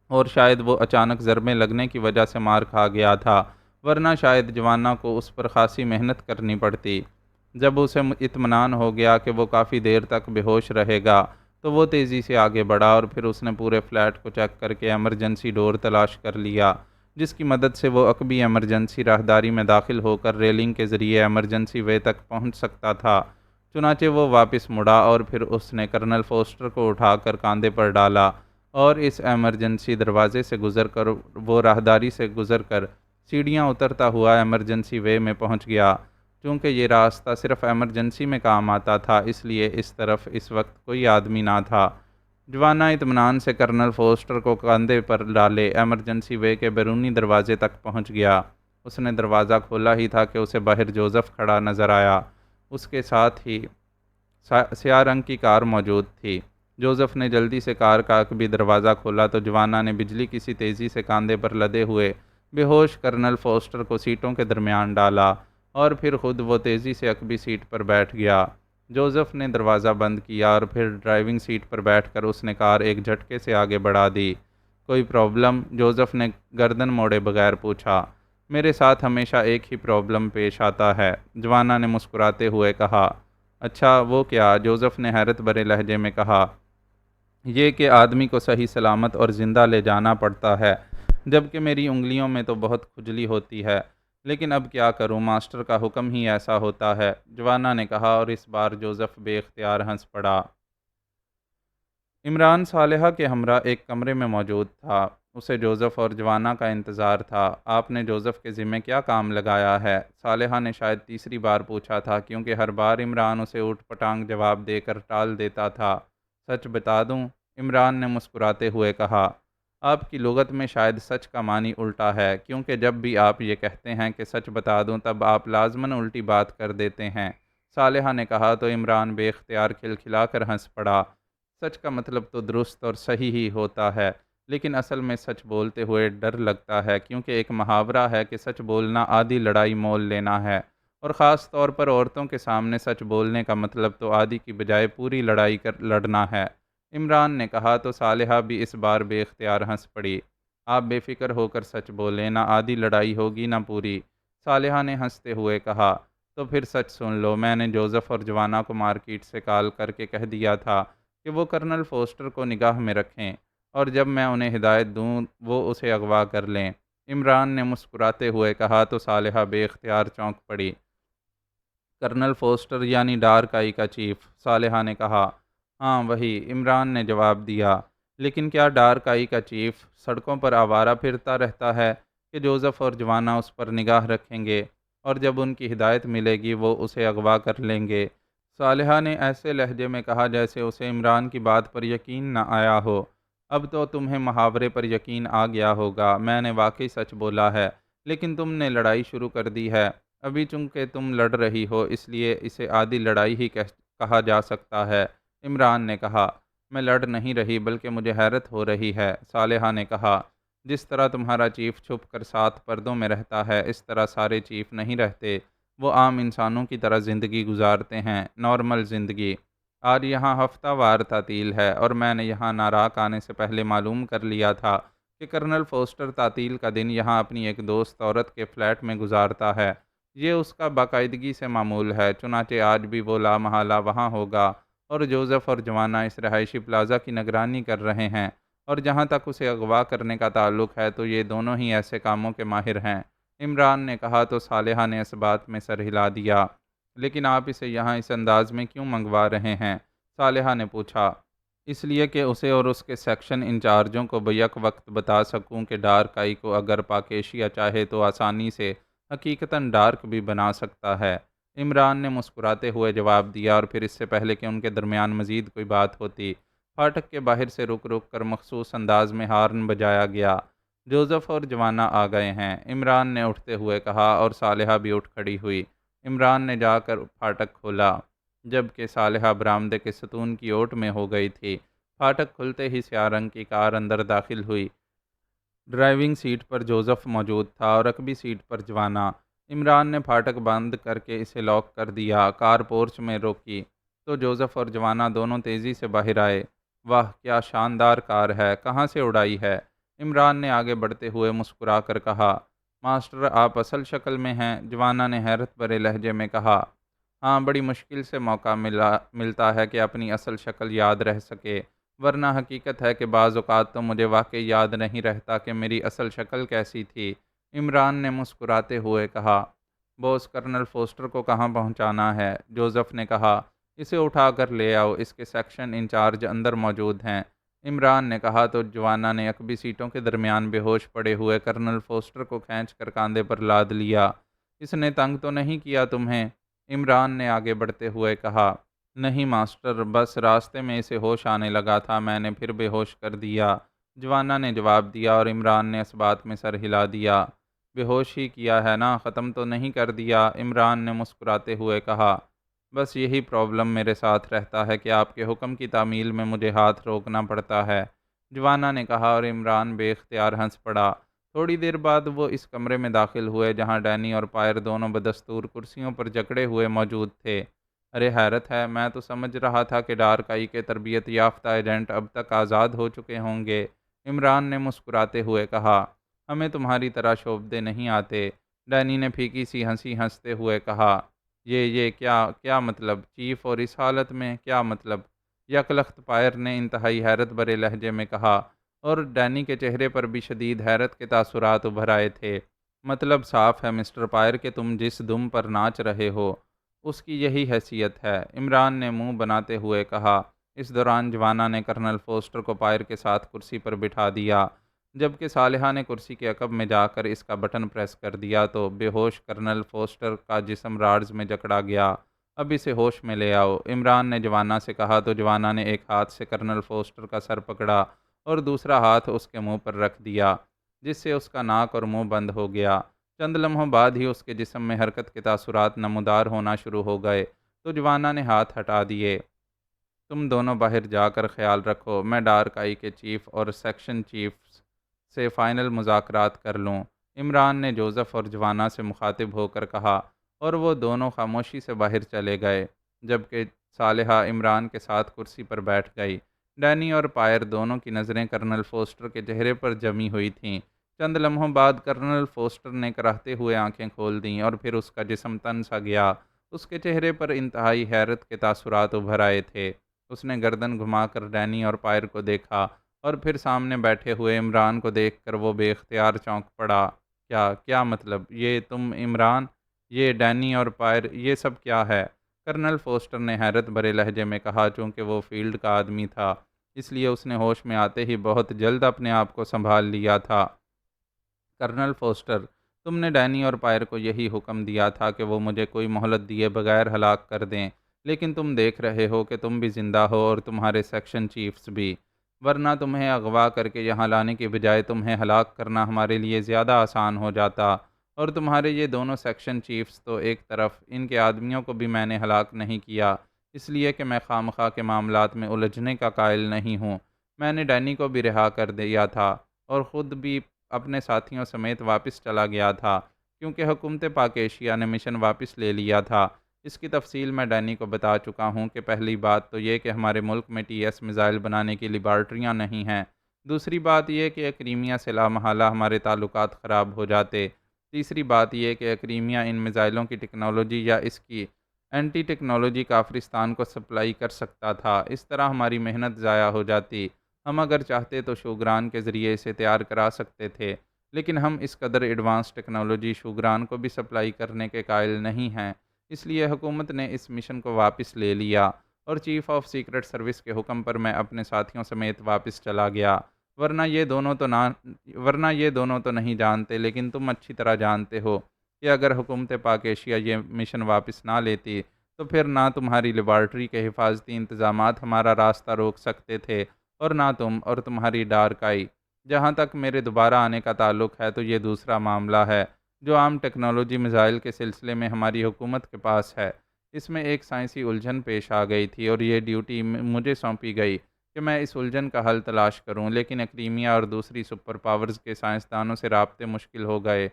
اور شاید وہ اچانک ضربیں لگنے کی وجہ سے مار کھا گیا تھا، ورنہ شاید جوانا کو اس پر خاصی محنت کرنی پڑتی۔ جب اسے اطمینان ہو گیا کہ وہ کافی دیر تک بے ہوش رہے گا، تو وہ تیزی سے آگے بڑھا، اور پھر اس نے پورے فلیٹ کو چیک کر کے ایمرجنسی ڈور تلاش کر لیا، جس کی مدد سے وہ عقبی ایمرجنسی راہداری میں داخل ہو کر ریلنگ کے ذریعے ایمرجنسی وے تک پہنچ سکتا تھا۔ چنانچہ وہ واپس مڑا، اور پھر اس نے کرنل فوسٹر کو اٹھا کر کاندھے پر ڈالا، اور اس ایمرجنسی دروازے سے گزر کر وہ راہداری سے گزر کر سیڑھیاں اترتا ہوا ایمرجنسی وے میں پہنچ گیا۔ چونکہ یہ راستہ صرف ایمرجنسی میں کام آتا تھا، اس لیے اس طرف اس وقت کوئی آدمی نہ تھا۔ جوانا اطمینان سے کرنل فوسٹر کو کاندھے پر ڈالے ایمرجنسی وے کے بیرونی دروازے تک پہنچ گیا۔ اس نے دروازہ کھولا ہی تھا کہ اسے باہر جوزف کھڑا نظر آیا۔ اس کے ساتھ ہی سیاہ رنگ کی کار موجود تھی۔ جوزف نے جلدی سے کار کا عقبی دروازہ کھولا تو جوانا نے بجلی کی سی تیزی سے کاندھے پر لدے ہوئے بے ہوش کرنل فوسٹر کو سیٹوں کے درمیان ڈالا، اور پھر خود وہ تیزی سے عقبی سیٹ پر بیٹھ گیا۔ جوزف نے دروازہ بند کیا، اور پھر ڈرائیونگ سیٹ پر بیٹھ کر اس نے کار ایک جھٹکے سے آگے بڑھا دی۔ کوئی پرابلم؟ جوزف نے گردن موڑے بغیر پوچھا۔ میرے ساتھ ہمیشہ ایک ہی پرابلم پیش آتا ہے، جوانا نے مسکراتے ہوئے کہا۔ اچھا، وہ کیا؟ جوزف نے حیرت بھرے لہجے میں کہا۔ یہ کہ آدمی کو صحیح سلامت اور زندہ لے جانا پڑتا ہے، جبکہ میری انگلیوں میں تو بہت کھجلی ہوتی ہے، لیکن اب کیا کروں، ماسٹر کا حکم ہی ایسا ہوتا ہے، جوانا نے کہا، اور اس بار جوزف بے اختیار ہنس پڑا۔ عمران صالحہ کے ہمراہ ایک کمرے میں موجود تھا۔ اسے جوزف اور جوانا کا انتظار تھا۔ آپ نے جوزف کے ذمہ کیا کام لگایا ہے؟ صالحہ نے شاید تیسری بار پوچھا تھا، کیونکہ ہر بار عمران اسے اوٹ پٹانگ جواب دے کر ٹال دیتا تھا۔ سچ بتا دوں؟ عمران نے مسکراتے ہوئے کہا۔ آپ کی لغت میں شاید سچ کا معنی الٹا ہے، کیونکہ جب بھی آپ یہ کہتے ہیں کہ سچ بتا دوں تب آپ لازماً الٹی بات کر دیتے ہیں، صالحہ نے کہا تو عمران بے اختیار کھلکھلا کر ہنس پڑا۔ سچ کا مطلب تو درست اور صحیح ہی ہوتا ہے، لیکن اصل میں سچ بولتے ہوئے ڈر لگتا ہے، کیونکہ ایک محاورہ ہے کہ سچ بولنا آدھی لڑائی مول لینا ہے، اور خاص طور پر عورتوں کے سامنے سچ بولنے کا مطلب تو آدھی کی بجائے پوری لڑائی لڑنا ہے۔ عمران نے کہا تو صالحہ بھی اس بار بے اختیار ہنس پڑی۔ آپ بے فکر ہو کر سچ بولیں، نہ آدھی لڑائی ہوگی نہ پوری۔ صالحہ نے ہنستے ہوئے کہا، تو پھر سچ سن لو، میں نے جوزف اور جوانا کو مارکیٹ سے کال کر کے کہہ دیا تھا کہ وہ کرنل فوسٹر کو نگاہ میں رکھیں، اور جب میں انہیں ہدایت دوں وہ اسے اغوا کر لیں۔ عمران نے مسکراتے ہوئے کہا تو صالحہ بے اختیار چونک پڑی۔ کرنل فوسٹر یعنی ڈارک آئی کا چیف؟ صالحہ نے کہا۔ ہاں وہی، عمران نے جواب دیا۔ لیکن کیا ڈارک آئی کا چیف سڑکوں پر آوارہ پھرتا رہتا ہے کہ جوزف اور جوانا اس پر نگاہ رکھیں گے، اور جب ان کی ہدایت ملے گی وہ اسے اغوا کر لیں گے؟ صالحہ نے ایسے لہجے میں کہا جیسے اسے عمران کی بات پر یقین نہ آیا ہو۔ اب تو تمہیں محاورے پر یقین آ گیا ہوگا، میں نے واقعی سچ بولا ہے، لیکن تم نے لڑائی شروع کر دی ہے۔ ابھی چونکہ تم لڑ رہی ہو اس لیے اسے آدھی لڑائی ہی کہا جا سکتا ہے۔ عمران نے کہا، میں لڑ نہیں رہی بلکہ مجھے حیرت ہو رہی ہے۔ صالحہ نے کہا، جس طرح تمہارا چیف چھپ کر 7 پردوں میں رہتا ہے اس طرح سارے چیف نہیں رہتے، وہ عام انسانوں کی طرح زندگی گزارتے ہیں، نارمل زندگی۔ آج یہاں ہفتہ وار تعطیل ہے اور میں نے یہاں ناراک آنے سے پہلے معلوم کر لیا تھا کہ کرنل فوسٹر تعطیل کا دن یہاں اپنی ایک دوست عورت کے فلیٹ میں گزارتا ہے۔ یہ اس کا باقاعدگی سے معمول ہے، چنانچہ آج بھی وہ لامحالہ وہاں ہوگا، اور جوزف اور جوانا اس رہائشی پلازا کی نگرانی کر رہے ہیں، اور جہاں تک اسے اغوا کرنے کا تعلق ہے تو یہ دونوں ہی ایسے کاموں کے ماہر ہیں۔ عمران نے کہا تو صالحہ نے اس بات میں سر ہلا دیا۔ لیکن آپ اسے یہاں اس انداز میں کیوں منگوا رہے ہیں؟ صالحہ نے پوچھا۔ اس لیے کہ اسے اور اس کے سیکشن انچارجوں کو بیک وقت بتا سکوں کہ ڈارک آئی کو اگر پاکیشیا چاہے تو آسانی سے حقیقتاً ڈارک بھی بنا سکتا ہے۔ عمران نے مسکراتے ہوئے جواب دیا، اور پھر اس سے پہلے کہ ان کے درمیان مزید کوئی بات ہوتی، پھاٹک کے باہر سے رک رک کر مخصوص انداز میں ہارن بجایا گیا۔ جوزف اور جوانا آ گئے ہیں، عمران نے اٹھتے ہوئے کہا، اور صالحہ بھی اٹھ کھڑی ہوئی۔ عمران نے جا کر پھاٹک کھولا، جبکہ صالحہ برآمدے کے ستون کی اوٹ میں ہو گئی تھی۔ پھاٹک کھلتے ہی سیاہ رنگ کی کار اندر داخل ہوئی۔ ڈرائیونگ سیٹ پر جوزف موجود تھا اور رکبی سیٹ پر جوانا۔ عمران نے پھاٹک بند کر کے اسے لاک کر دیا، کار پورچ میں روکی تو جوزف اور جوانا دونوں تیزی سے باہر آئے۔ واہ کیا شاندار کار ہے، کہاں سے اڑائی ہے؟ عمران نے آگے بڑھتے ہوئے مسکرا کر کہا۔ ماسٹر آپ اصل شکل میں ہیں؟ جوانا نے حیرت بھرے لہجے میں کہا۔ ہاں، بڑی مشکل سے موقع ملتا ہے کہ اپنی اصل شکل یاد رہ سکے، ورنہ حقیقت ہے کہ بعض اوقات تو مجھے واقعی یاد نہیں رہتا کہ میری اصل شکل کیسی تھی۔ عمران نے مسکراتے ہوئے کہا۔ بوس کرنل فوسٹر کو کہاں پہنچانا ہے؟ جوزف نے کہا۔ اسے اٹھا کر لے آؤ، اس کے سیکشن انچارج اندر موجود ہیں۔ عمران نے کہا تو جوانا نے عقبی سیٹوں کے درمیان بے ہوش پڑے ہوئے کرنل فوسٹر کو کھینچ کر کاندھے پر لاد لیا۔ اس نے تنگ تو نہیں کیا تمہیں؟ عمران نے آگے بڑھتے ہوئے کہا۔ نہیں ماسٹر، بس راستے میں اسے ہوش آنے لگا تھا، میں نے پھر بے ہوش کر دیا، جوانا نے جواب دیا، اور عمران نے اس بات میں سر ہلا دیا۔ بے ہوش ہی کیا ہے نا، ختم تو نہیں کر دیا؟ عمران نے مسکراتے ہوئے کہا۔ بس یہی پرابلم میرے ساتھ رہتا ہے کہ آپ کے حکم کی تعمیل میں مجھے ہاتھ روکنا پڑتا ہے، جوانا نے کہا، اور عمران بے اختیار ہنس پڑا۔ تھوڑی دیر بعد وہ اس کمرے میں داخل ہوئے جہاں ڈینی اور پائر دونوں بدستور کرسیوں پر جکڑے ہوئے موجود تھے۔ ارے حیرت ہے، میں تو سمجھ رہا تھا کہ ڈارک آئی کے تربیت یافتہ ایجنٹ اب تک آزاد ہو چکے ہوں گے، عمران نے مسکراتے ہوئے کہا۔ ہمیں تمہاری طرح شعبدے نہیں آتے، ڈینی نے پھیکی سی ہنسی ہنستے ہوئے کہا۔ یہ کیا مطلب؟ چیف اور اس حالت میں کیا مطلب؟ یکلخت پائر نے انتہائی حیرت بھرے لہجے میں کہا، اور ڈینی کے چہرے پر بھی شدید حیرت کے تاثرات ابھر آئے تھے۔ مطلب صاف ہے مسٹر پائر کہ تم جس دم پر ناچ رہے ہو اس کی یہی حیثیت ہے، عمران نے منہ بناتے ہوئے کہا۔ اس دوران جوانا نے کرنل فوسٹر کو پائر کے ساتھ کرسی پر بٹھا دیا، جبکہ صالحہ نے کرسی کے عقب میں جا کر اس کا بٹن پریس کر دیا تو بے ہوش کرنل فوسٹر کا جسم راڈز میں جکڑا گیا۔ اب اسے ہوش میں لے آؤ، عمران نے جوانا سے کہا تو جوانا نے ایک ہاتھ سے کرنل فوسٹر کا سر پکڑا اور دوسرا ہاتھ اس کے منہ پر رکھ دیا، جس سے اس کا ناک اور منہ بند ہو گیا۔ چند لمحوں بعد ہی اس کے جسم میں حرکت کے تاثرات نمودار ہونا شروع ہو گئے تو جوانا نے ہاتھ ہٹا دیے۔ تم دونوں باہر جا کر خیال رکھو، میں ڈارک آئی کے چیف اور سیکشن چیف سے فائنل مذاکرات کر لوں، عمران نے جوزف اور جوانا سے مخاطب ہو کر کہا، اور وہ دونوں خاموشی سے باہر چلے گئے، جبکہ صالحہ عمران کے ساتھ کرسی پر بیٹھ گئی۔ ڈینی اور پائر دونوں کی نظریں کرنل فوسٹر کے چہرے پر جمی ہوئی تھیں۔ چند لمحوں بعد کرنل فوسٹر نے کراہتے ہوئے آنکھیں کھول دیں اور پھر اس کا جسم تن سا گیا۔ اس کے چہرے پر انتہائی حیرت کے تاثرات ابھر آئے تھے۔ اس نے گردن گھما کر ڈینی اور پائر کو دیکھا اور پھر سامنے بیٹھے ہوئے عمران کو دیکھ کر وہ بے اختیار چونک پڑا۔ کیا مطلب؟ یہ تم عمران، یہ ڈینی اور پائر، یہ سب کیا ہے؟ کرنل فوسٹر نے حیرت بھرے لہجے میں کہا۔ چونکہ وہ فیلڈ کا آدمی تھا اس لیے اس نے ہوش میں آتے ہی بہت جلد اپنے آپ کو سنبھال لیا تھا۔ کرنل فوسٹر، تم نے ڈینی اور پائر کو یہی حکم دیا تھا کہ وہ مجھے کوئی مہلت دیے بغیر ہلاک کر دیں، لیکن تم دیکھ رہے ہو کہ تم بھی زندہ ہو اور تمہارے سیکشن چیفز بھی، ورنہ تمہیں اغوا کر کے یہاں لانے کی بجائے تمہیں ہلاک کرنا ہمارے لیے زیادہ آسان ہو جاتا۔ اور تمہارے یہ دونوں سیکشن چیفز تو ایک طرف، ان کے آدمیوں کو بھی میں نے ہلاک نہیں کیا، اس لیے کہ میں خواہ کے معاملات میں الجھنے کا قائل نہیں ہوں۔ میں نے ڈینی کو بھی رہا کر دیا تھا اور خود بھی اپنے ساتھیوں سمیت واپس چلا گیا تھا، کیونکہ حکومت پاک ایشیا نے مشن واپس لے لیا تھا۔ اس کی تفصیل میں ڈینی کو بتا چکا ہوں کہ پہلی بات تو یہ کہ ہمارے ملک میں ٹی ایس میزائل بنانے کی لیبارٹریاں نہیں ہیں۔ دوسری بات یہ کہ کرائمیا سے لامحالہ ہمارے تعلقات خراب ہو جاتے۔ تیسری بات یہ کہ کرائمیا ان میزائلوں کی ٹیکنالوجی یا اس کی اینٹی ٹیکنالوجی کافرستان کو سپلائی کر سکتا تھا۔ اس طرح ہماری محنت ضائع ہو جاتی۔ ہم اگر چاہتے تو شوگران کے ذریعے اسے تیار کرا سکتے تھے، لیکن ہم اس قدر ایڈوانس ٹیکنالوجی شوگران کو بھی سپلائی کرنے کے قائل نہیں ہیں۔ اس لیے حکومت نے اس مشن کو واپس لے لیا اور چیف آف سیکرٹ سروس کے حکم پر میں اپنے ساتھیوں سمیت واپس چلا گیا۔ ورنہ یہ دونوں تو نہیں جانتے، لیکن تم اچھی طرح جانتے ہو کہ اگر حکومت پاک ایشیا یہ مشن واپس نہ لیتی تو پھر نہ تمہاری لیبارٹری کے حفاظتی انتظامات ہمارا راستہ روک سکتے تھے اور نہ تم اور تمہاری ڈارک آئی۔ جہاں تک میرے دوبارہ آنے کا تعلق ہے تو یہ دوسرا معاملہ ہے جو عام ٹیکنالوجی میزائل کے سلسلے میں ہماری حکومت کے پاس ہے۔ اس میں ایک سائنسی الجھن پیش آ گئی تھی اور یہ ڈیوٹی مجھے سونپی گئی کہ میں اس الجھن کا حل تلاش کروں، لیکن کرائمیا اور دوسری سپر پاورز کے سائنسدانوں سے رابطے مشکل ہو گئے،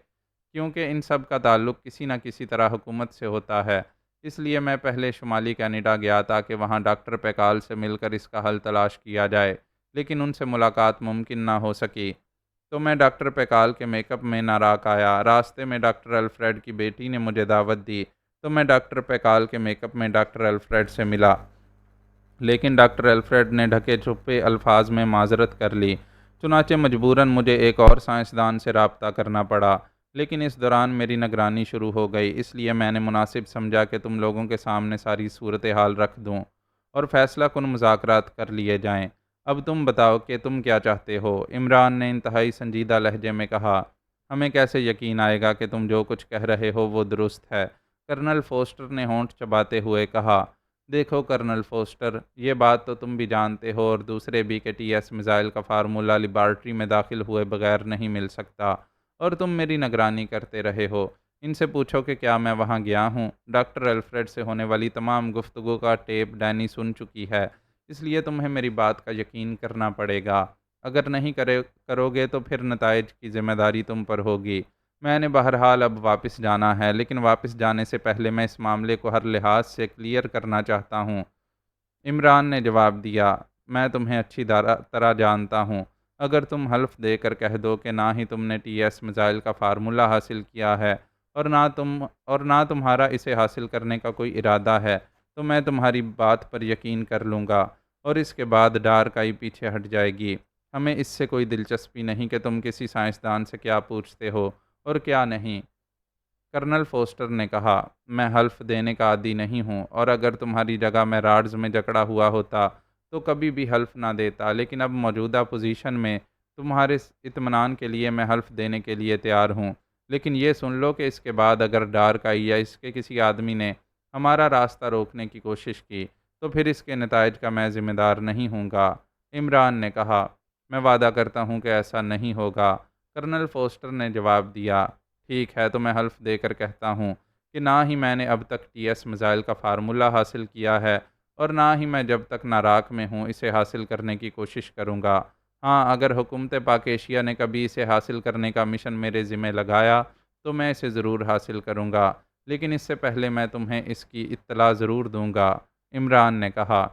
کیونکہ ان سب کا تعلق کسی نہ کسی طرح حکومت سے ہوتا ہے۔ اس لیے میں پہلے شمالی کینیڈا گیا تاکہ وہاں ڈاکٹر پیکال سے مل کر اس کا حل تلاش کیا جائے، لیکن ان سے ملاقات ممکن نہ ہو سکی، تو میں ڈاکٹر پیکال کے میک اپ میں ناراک آیا۔ راستے میں ڈاکٹر الفریڈ کی بیٹی نے مجھے دعوت دی تو میں ڈاکٹر پیکال کے میک اپ میں ڈاکٹر الفریڈ سے ملا، لیکن ڈاکٹر الفریڈ نے ڈھکے چھپے الفاظ میں معذرت کر لی۔ چنانچہ مجبوراً مجھے ایک اور سائنسدان سے رابطہ کرنا پڑا، لیکن اس دوران میری نگرانی شروع ہو گئی، اس لیے میں نے مناسب سمجھا کہ تم لوگوں کے سامنے ساری صورتحال رکھ دوں اور فیصلہ کن مذاکرات کر لیے جائیں۔ اب تم بتاؤ کہ تم کیا چاہتے ہو؟ عمران نے انتہائی سنجیدہ لہجے میں کہا۔ ہمیں کیسے یقین آئے گا کہ تم جو کچھ کہہ رہے ہو وہ درست ہے؟ کرنل فوسٹر نے ہونٹ چباتے ہوئے کہا۔ دیکھو کرنل فوسٹر، یہ بات تو تم بھی جانتے ہو اور دوسرے بھی کہ ٹی ایس میزائل کا فارمولہ لیبارٹری میں داخل ہوئے بغیر نہیں مل سکتا، اور تم میری نگرانی کرتے رہے ہو۔ ان سے پوچھو کہ کیا میں وہاں گیا ہوں۔ ڈاکٹر الفریڈ سے ہونے والی تمام گفتگو کا ٹیپ ڈینی سن چکی ہے، اس لیے تمہیں میری بات کا یقین کرنا پڑے گا۔ اگر نہیں کرو گے تو پھر نتائج کی ذمہ داری تم پر ہوگی۔ میں نے بہرحال اب واپس جانا ہے، لیکن واپس جانے سے پہلے میں اس معاملے کو ہر لحاظ سے کلیئر کرنا چاہتا ہوں۔ عمران نے جواب دیا، میں تمہیں اچھی طرح جانتا ہوں۔ اگر تم حلف دے کر کہہ دو کہ نہ ہی تم نے ٹی ایس میزائل کا فارمولہ حاصل کیا ہے اور نہ تمہارا اسے حاصل کرنے کا کوئی ارادہ ہے، تو میں تمہاری بات پر یقین کر لوں گا اور اس کے بعد ڈارک آئی پیچھے ہٹ جائے گی۔ ہمیں اس سے کوئی دلچسپی نہیں کہ تم کسی سائنسدان سے کیا پوچھتے ہو اور کیا نہیں۔ کرنل فوسٹر نے کہا، میں حلف دینے کا عادی نہیں ہوں، اور اگر تمہاری جگہ میں راڈز میں جکڑا ہوا ہوتا تو کبھی بھی حلف نہ دیتا، لیکن اب موجودہ پوزیشن میں تمہارے اطمینان کے لیے میں حلف دینے کے لیے تیار ہوں۔ لیکن یہ سن لو کہ اس کے بعد اگر ڈارک آئی یا اس کے کسی آدمی نے ہمارا راستہ روکنے کی کوشش کی تو پھر اس کے نتائج کا میں ذمہ دار نہیں ہوں گا۔ عمران نے کہا، میں وعدہ کرتا ہوں کہ ایسا نہیں ہوگا۔ کرنل فوسٹر نے جواب دیا، ٹھیک ہے، تو میں حلف دے کر کہتا ہوں کہ نہ ہی میں نے اب تک ٹی ایس میزائل کا فارمولہ حاصل کیا ہے اور نہ ہی میں جب تک ناراک میں ہوں اسے حاصل کرنے کی کوشش کروں گا۔ ہاں، اگر حکومت پاک ایشیا نے کبھی اسے حاصل کرنے کا مشن میرے ذمہ لگایا تو میں اسے ضرور حاصل کروں گا، لیکن اس سے پہلے میں تمہیں اس کی اطلاع ضرور دوں گا۔ عمران نے کہا،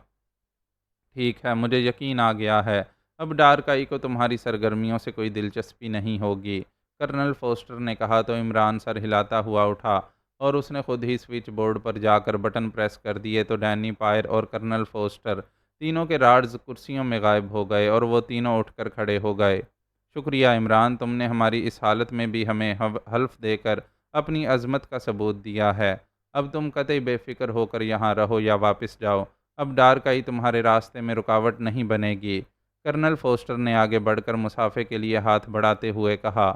ٹھیک ہے، مجھے یقین آ گیا ہے۔ اب ڈارکائی کو تمہاری سرگرمیوں سے کوئی دلچسپی نہیں ہوگی۔ کرنل فوسٹر نے کہا تو عمران سر ہلاتا ہوا اٹھا اور اس نے خود ہی سوئچ بورڈ پر جا کر بٹن پریس کر دیے تو ڈینی، پائر اور کرنل فوسٹر تینوں کے راڈز کرسیوں میں غائب ہو گئے اور وہ تینوں اٹھ کر کھڑے ہو گئے۔ شکریہ عمران، تم نے ہماری اس حالت میں بھی ہمیں حلف دے کر اپنی عظمت کا ثبوت دیا ہے۔ اب تم قطعی بے فکر ہو کر یہاں رہو یا واپس جاؤ۔ اب ڈارکائی تمہارے راستے میں رکاوٹ نہیں بنے گی۔ کرنل فوسٹر نے آگے بڑھ کر مسافے کے لیے ہاتھ بڑھاتے ہوئے کہا۔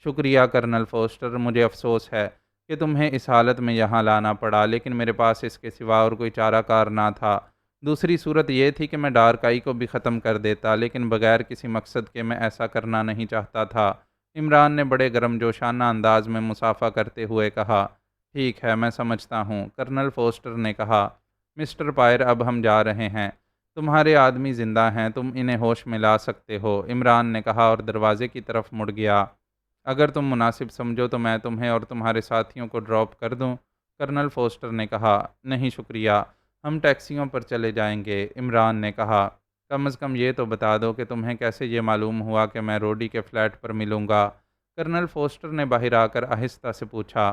شکریہ کرنل فوسٹر، مجھے افسوس ہے کہ تمہیں اس حالت میں یہاں لانا پڑا، لیکن میرے پاس اس کے سوا اور کوئی چارہ کار نہ تھا۔ دوسری صورت یہ تھی کہ میں ڈارکائی کو بھی ختم کر دیتا، لیکن بغیر کسی مقصد کے میں ایسا کرنا نہیں چاہتا تھا۔ عمران نے بڑے گرم جوشانہ انداز میں مصافحہ کرتے ہوئے کہا۔ ٹھیک ہے، میں سمجھتا ہوں، کرنل فوسٹر نے کہا۔ مسٹر پائر، اب ہم جا رہے ہیں۔ تمہارے آدمی زندہ ہیں، تم انہیں ہوش میں لا سکتے ہو، عمران نے کہا اور دروازے کی طرف مڑ گیا۔ اگر تم مناسب سمجھو تو میں تمہیں اور تمہارے ساتھیوں کو ڈراپ کر دوں، کرنل فوسٹر نے کہا۔ نہیں شکریہ، ہم ٹیکسیوں پر چلے جائیں گے، عمران نے کہا۔ کم از کم یہ تو بتا دو کہ تمہیں کیسے یہ معلوم ہوا کہ میں روڈی کے فلیٹ پر ملوں گا، کرنل فوسٹر نے باہر آ کر آہستہ سے پوچھا۔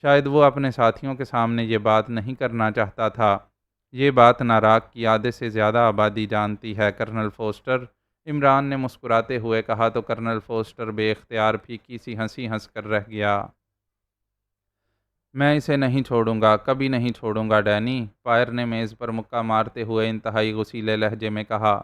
شاید وہ اپنے ساتھیوں کے سامنے یہ بات نہیں کرنا چاہتا تھا۔ یہ بات ناراک کی آدھے سے زیادہ آبادی جانتی ہے، کرنل فوسٹر، عمران نے مسکراتے ہوئے کہا تو کرنل فوسٹر بے اختیار پھیکی سی ہنسی ہنس کر رہ گیا۔ میں اسے نہیں چھوڑوں گا، کبھی نہیں چھوڑوں گا ڈینی، پائر نے میز پر مکہ مارتے ہوئے انتہائی غصیلے لہجے میں کہا۔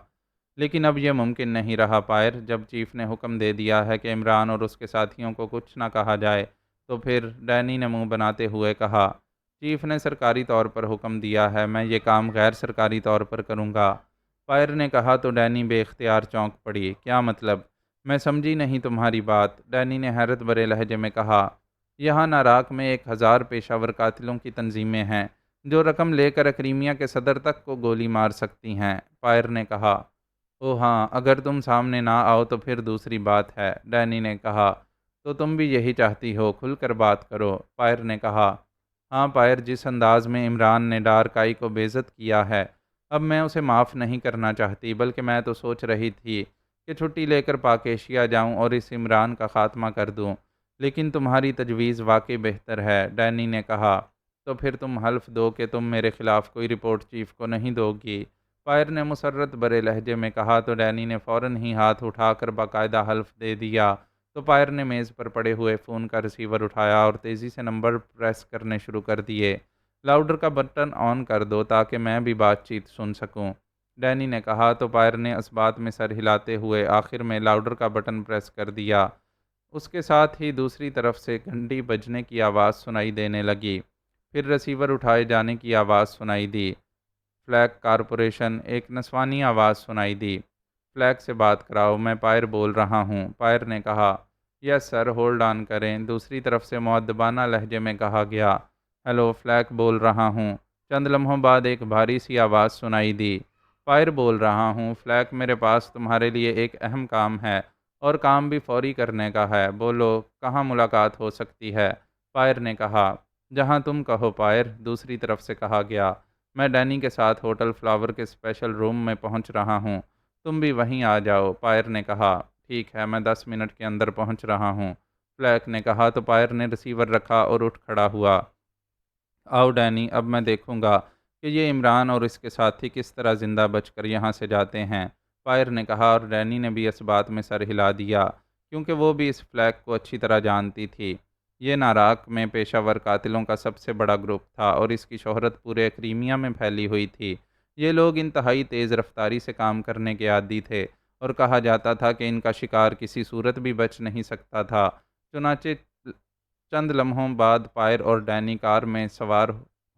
لیکن اب یہ ممکن نہیں رہا پائر، جب چیف نے حکم دے دیا ہے کہ عمران اور اس کے ساتھیوں کو کچھ نہ کہا جائے تو پھر، ڈینی نے منہ بناتے ہوئے کہا۔ چیف نے سرکاری طور پر حکم دیا ہے، میں یہ کام غیر سرکاری طور پر کروں گا، پائر نے کہا تو ڈینی بے اختیار چونک پڑی۔ کیا مطلب؟ میں سمجھی نہیں تمہاری بات، ڈینی نے حیرت بھرے لہجے میں کہا۔ یہاں ناراک میں 1000 پیشہ ور قاتلوں کی تنظیمیں ہیں جو رقم لے کر اکریمیا کے صدر تک کو گولی مار سکتی ہیں، پائر نے کہا۔ او ہاں، اگر تم سامنے نہ آؤ تو پھر دوسری بات ہے، ڈینی نے کہا۔ تو تم بھی یہی چاہتی ہو، کھل کر بات کرو، پائر نے کہا۔ ہاں پائر، جس انداز میں عمران نے ڈارکائی کو بے عزت کیا ہے، اب میں اسے معاف نہیں کرنا چاہتی، بلکہ میں تو سوچ رہی تھی کہ چھٹی لے کر پاک ایشیا جاؤں اور اس عمران کا خاتمہ کر دوں، لیکن تمہاری تجویز واقعی بہتر ہے، ڈینی نے کہا۔ تو پھر تم حلف دو کہ تم میرے خلاف کوئی رپورٹ چیف کو نہیں دو گی، پائر نے مسرت برے لہجے میں کہا تو ڈینی نے فوراً ہی ہاتھ اٹھا کر باقاعدہ حلف دے دیا تو پائر نے میز پر پڑے ہوئے فون کا ریسیور اٹھایا اور تیزی سے نمبر پریس کرنے شروع کر دیے۔ لاؤڈر کا بٹن آن کر دو تاکہ میں بھی بات چیت سن سکوں، ڈینی نے کہا تو پائر نے اس بات میں سر ہلاتے ہوئے آخر میں لاؤڈر کا بٹن پریس کر دیا۔ اس کے ساتھ ہی دوسری طرف سے گھنٹی بجنے کی آواز سنائی دینے لگی، پھر ریسیور اٹھائے جانے کی آواز سنائی دی۔ فلیک کارپوریشن، ایک نسوانی آواز سنائی دی۔ فلیک سے بات کراؤ، میں پائر بول رہا ہوں، پائر نے کہا۔ یس سر، ہولڈ آن کریں، دوسری طرف سے مؤدبانہ لہجے میں کہا گیا۔ ہیلو، فلیک بول رہا ہوں، چند لمحوں بعد ایک بھاری سی آواز سنائی دی۔ پائر بول رہا ہوں، فلیک، میرے پاس تمہارے لیے ایک اہم کام ہے اور کام بھی فوری کرنے کا ہے، بولو کہاں ملاقات ہو سکتی ہے، پائر نے کہا۔ جہاں تم کہو پائر، دوسری طرف سے کہا گیا۔ میں ڈینی کے ساتھ ہوٹل فلاور کے اسپیشل روم میں پہنچ رہا ہوں، تم بھی وہیں آ جاؤ، پائر نے کہا۔ ٹھیک ہے، میں 10 منٹ کے اندر پہنچ رہا ہوں، فلیک نے کہا تو پائر نے ریسیور رکھا اور اٹھ کھڑا ہوا۔ آؤ ڈینی، اب میں دیکھوں گا کہ یہ عمران اور اس کے ساتھی کس طرح زندہ بچ کر یہاں سے جاتے ہیں، پائر نے کہا اور ڈینی نے بھی اس بات میں سر ہلا دیا کیونکہ وہ بھی اس فلیک کو اچھی طرح جانتی تھی۔ یہ ناراک میں پیشہ ور قاتلوں کا سب سے بڑا گروپ تھا اور اس کی شہرت پورے اکریمیا میں پھیلی ہوئی تھی۔ یہ لوگ انتہائی تیز رفتاری سے کام کرنے کے عادی تھے اور کہا جاتا تھا کہ ان کا شکار کسی صورت بھی بچ نہیں سکتا تھا۔ چنانچہ چند لمحوں بعد پائر اور ڈینی کار میں سوار